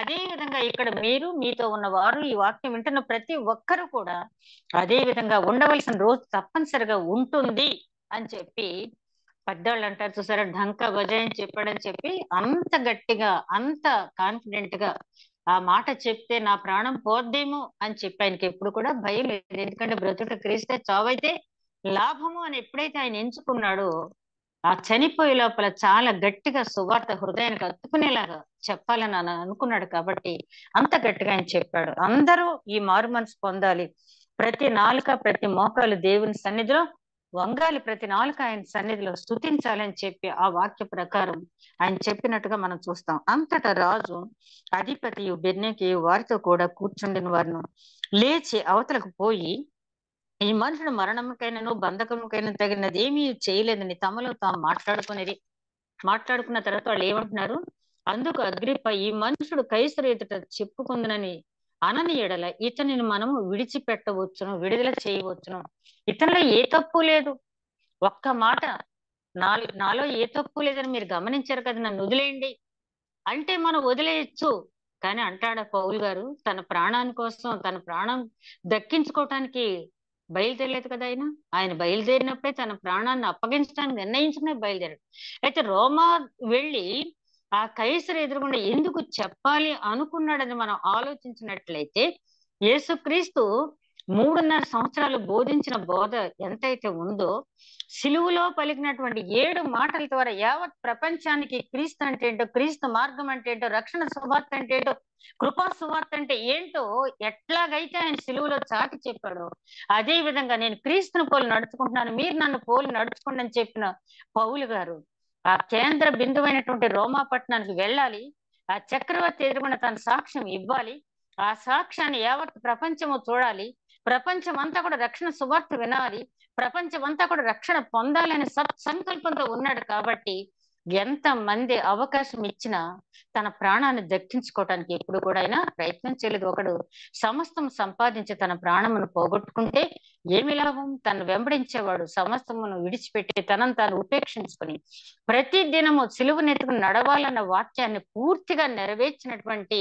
A: అదే విధంగా ఇక్కడ మీరు, మీతో ఉన్నవారు, ఈ వాక్యం వింటున్న ప్రతి ఒక్కరు కూడా అదే విధంగా ఉండవలసిన రోజు తప్పనిసరిగా ఉంటుంది అని చెప్పి, పెద్దవాళ్ళు అంటారు చూసారా, ఢంకా బజాయని చెప్పాడని చెప్పి అంత గట్టిగా, అంత కాన్ఫిడెంట్ గా ఆ మాట చెప్తే నా ప్రాణం పోద్దేమో అని చెప్పి ఆయనకి ఎప్పుడు కూడా భయం లేదు. ఎందుకంటే బ్రతుక క్రీస్తే, చావైతే లాభము అని ఎప్పుడైతే ఆయన ఎంచుకున్నాడో, ఆ చనిపోయే లోపల చాలా గట్టిగా సువార్త హృదయానికి అత్తుకునేలాగా చెప్పాలని అనుకున్నాడు. కాబట్టి అంత గట్టిగా ఆయన చెప్పాడు, అందరూ ఈ మారు మనసు పొందాలి, ప్రతి నాలుక, ప్రతి మోకాలు దేవుని సన్నిధిలో వంగాలి, ప్రతి నాలుక ఆయన సన్నిధిలో స్తుతించాలని చెప్పి ఆ వాక్య ప్రకారం ఆయన చెప్పినట్టుగా మనం చూస్తాం. అంతటా రాజు, అధిపతి, బెర్నీకి వారితో కూడా కూర్చుండిన వారిను లేచి అవతలకు పోయి, ఈ మనుషుడు మరణంకైనాను బంధకముకైనా తగినది ఏమీ చేయలేదని తమలో తాము మాట్లాడుకున్న తర్వాత వాళ్ళు ఏమంటున్నారు? అందుకు అగ్రిప్ప, ఈ మనుషుడు కైసరు ఎదుట చెప్పుకుందనని అనని ఎడల ఇతనిని మనము విడిచిపెట్టవచ్చును, విడుదల చేయవచ్చును. ఇతనిలో ఏ తప్పు లేదు, ఒక్క మాట, నాలో ఏ తప్పు లేదని మీరు గమనించారు కదా, నన్ను వదిలేయండి అంటే మనం వదిలేయచ్చు. కానీ అంటాడా పౌలు గారు, తన ప్రాణాని కోసం, తన ప్రాణం దక్కించుకోవటానికి బయలుదేరలేదు కదా. ఆయన బయలుదేరినప్పుడే తన ప్రాణాన్ని అప్పగించడానికి నిర్ణయించుకునే బయలుదేరాడు. అయితే రోమా వెళ్ళి ఆ కైసరు ఎదురుగుండా ఎందుకు చెప్పాలి అనుకున్నాడని మనం ఆలోచించినట్లయితే, యేసుక్రీస్తు 3.5 సంవత్సరాలు బోధించిన బోధ ఎంతైతే ఉందో, సిలువులో పలికినటువంటి 7 మాటల ద్వారా యావత్ ప్రపంచానికి క్రీస్తు అంటే ఏంటో, క్రీస్తు మార్గం అంటే ఏంటో, రక్షణ సువార్త అంటే ఏంటో, కృపా సువార్త అంటే ఏంటో ఎట్లాగైతే ఆయన సిలువులో చాటి చెప్పాడో, అదే విధంగా నేను క్రీస్తుని పోలి నడుచుకుంటున్నాను, మీరు నన్ను పోలి నడుచుకోండి అని చెప్పిన పౌలు గారు ఆ కేంద్ర బిందువైనటువంటి రోమా పట్టణానికి వెళ్ళాలి, ఆ చక్రవర్తి ఎదురుగుండా తన సాక్ష్యం ఇవ్వాలి, ఆ సాక్ష్యాన్ని యావత్ ప్రపంచము చూడాలి, ప్రపంచం అంతా కూడా రక్షణ సువార్త వినాలి, ప్రపంచం అంతా కూడా రక్షణ పొందాలని సంకల్పంతో ఉన్నాడు. కాబట్టి ఎంత మంది అవకాశం ఇచ్చినా తన ప్రాణాన్ని దక్కించుకోవటానికి ఎప్పుడు కూడా ఆయన ప్రయత్నం చేయలేదు. ఒకడు సమస్తం సంపాదించి తన ప్రాణమును పోగొట్టుకుంటే ఏమి లాభం? తను వెంబడించేవాడు సమస్తమును విడిచిపెట్టి తనను తాను ఉపేక్షించుకొని ప్రతి దినము సిలువనెత్తుకుని నడవాలన్న వాక్యాన్ని పూర్తిగా నెరవేర్చినటువంటి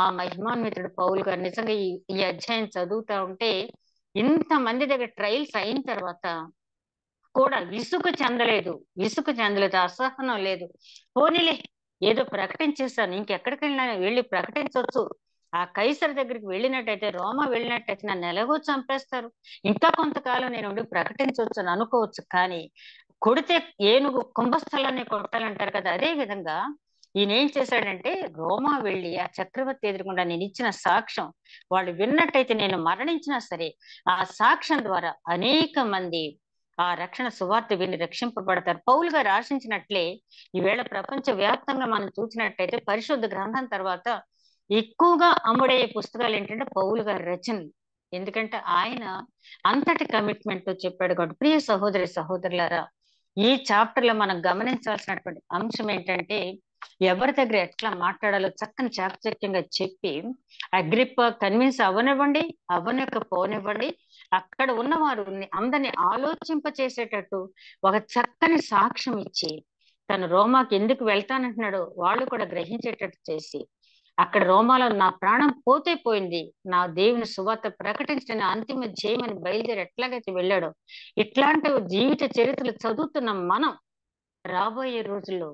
A: ఆ మహిమాన్వితుడు పౌలు గారు. నిజంగా ఈ అధ్యాయం చదువుతా ఉంటే, ఇంతమంది దగ్గర ట్రయల్స్ అయిన తర్వాత కూడా విసుగు చెందలేదు, అసహనం లేదు. పోనీలే, ఏదో ప్రకటించేస్తాను, ఇంకెక్కడికైనా వెళ్ళి ప్రకటించవచ్చు. ఆ కైసర్ దగ్గరికి వెళ్ళినట్టయితే, రోమా వెళ్ళినట్టయితే నన్ను ఎలాగో చంపేస్తారు, ఇంకా కొంతకాలం నేను ఉండి ప్రకటించవచ్చు అని అనుకోవచ్చు. కానీ కొడితే ఏనుగు కుంభస్థలాన్ని కొట్టాలంటారు కదా, అదే విధంగా ఈయన ఏం చేశాడంటే రోమా వెళ్ళి ఆ చక్రవర్తి ఎదురుగుండా నేను ఇచ్చిన సాక్ష్యం వాళ్ళు విన్నట్టయితే నేను మరణించినా సరే ఆ సాక్ష్యం ద్వారా అనేక మంది ఆ రక్షణ సువార్త విని రక్షింపబడతారు. పౌలు గారు ఆశించినట్లే ఈవేళ ప్రపంచ వ్యాప్తంగా మనం చూసినట్టయితే పరిశుద్ధ గ్రంథం తర్వాత ఎక్కువగా అమ్ముడయ్యే పుస్తకాలు ఏంటంటే పౌలు గారి రచనలు. ఎందుకంటే ఆయన అంతటి కమిట్మెంట్ తో చెప్పాడు కాబట్టి. ప్రియ సహోదరి సహోదరులారా, ఈ చాప్టర్ లో మనం గమనించాల్సినటువంటి అంశం ఏంటంటే ఎవరి దగ్గర ఎట్లా మాట్లాడాలో చక్కని చాకచక్యంగా చెప్పి అగ్రిప్ప కన్విన్స్ అవ్వనివ్వండి, పోనివ్వండి, అక్కడ ఉన్నవారు అందరిని ఆలోచింప చేసేటట్టు ఒక చక్కని సాక్ష్యం ఇచ్చి తను రోమాకి ఎందుకు వెళ్తానంటున్నాడో వాళ్ళు కూడా గ్రహించేటట్టు చేసి అక్కడ రోమాలో నా ప్రాణం పోతే పోయింది, నా దేవుని సువార్త ప్రకటించిన అంతిమ జయమని బయలుదేరి ఎట్లాగైతే వెళ్ళాడో ఇట్లాంటి జీవిత చరిత్రలు చదువుతున్న మనం రాబోయే రోజుల్లో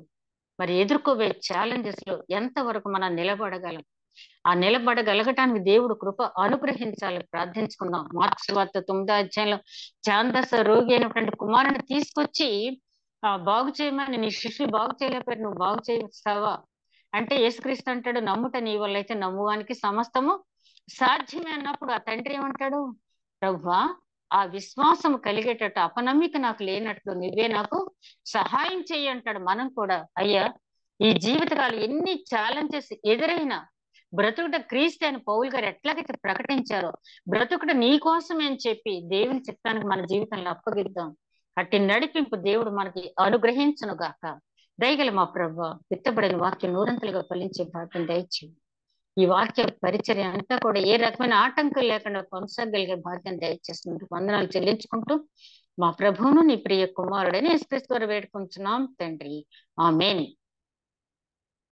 A: మరి ఎదుర్కోబోయే ఛాలెంజెస్ లో ఎంతవరకు మనం నిలబడగలం, ఆ నిలబడగలగటానికి దేవుడు కృప అనుగ్రహించాలని ప్రార్థించుకుందాం. మార్క్స్ వార్త 9వ అధ్యాయంలో చాందస రోగి అయినటువంటి కుమారుని తీసుకొచ్చి బాగు చేయమని, నీ శిష్యులు బాగు చేయలేకపోయారు, నువ్వు బాగు చేస్తావా అంటే యేసుక్రీస్తు అంటాడు, నమ్ముట నీ వల్ల అయితే నమ్మువానికి సమస్తము సాధ్యమే అన్నప్పుడు ఆ తండ్రి ఏమంటాడు, ప్రభువా ఆ విశ్వాసం కలిగేటట్టు అపనమ్మిక నాకు లేనట్లు నువ్వే నాకు సహాయం చెయ్యి అంటాడు. మనం కూడా అయ్యా ఈ జీవితకాలం ఎన్ని ఛాలెంజెస్ ఎదురైనా బ్రతుకుట క్రీస్తు అని పౌలు గారు ఎట్లాగైతే ప్రకటించారో బ్రతుకుట నీ కోసమే అని చెప్పి దేవుని చిత్తానికి మన జీవితంలో అప్పగిద్దాం. అట్టి నడిపింపు దేవుడు మనకి అనుగ్రహించును గాక. దయగల మా ప్రభు విత్తబడిన వాక్యం నూరంతలుగా ఫలించే భాగ్యం దయచేయండి. ఈ వాక్య పరిచర్య అంతా కూడా ఏ రకమైన ఆటంకం లేకుండా కొనసాగలిగే భాగ్యం దయచేస్తున్నందుకు వందనాలు చెల్లించుకుంటూ మా ప్రభువును నీ ప్రియ కుమారుడని యేసుక్రీస్తు వారు వేడుకుంటున్నాం తండ్రి. ఆమేన్.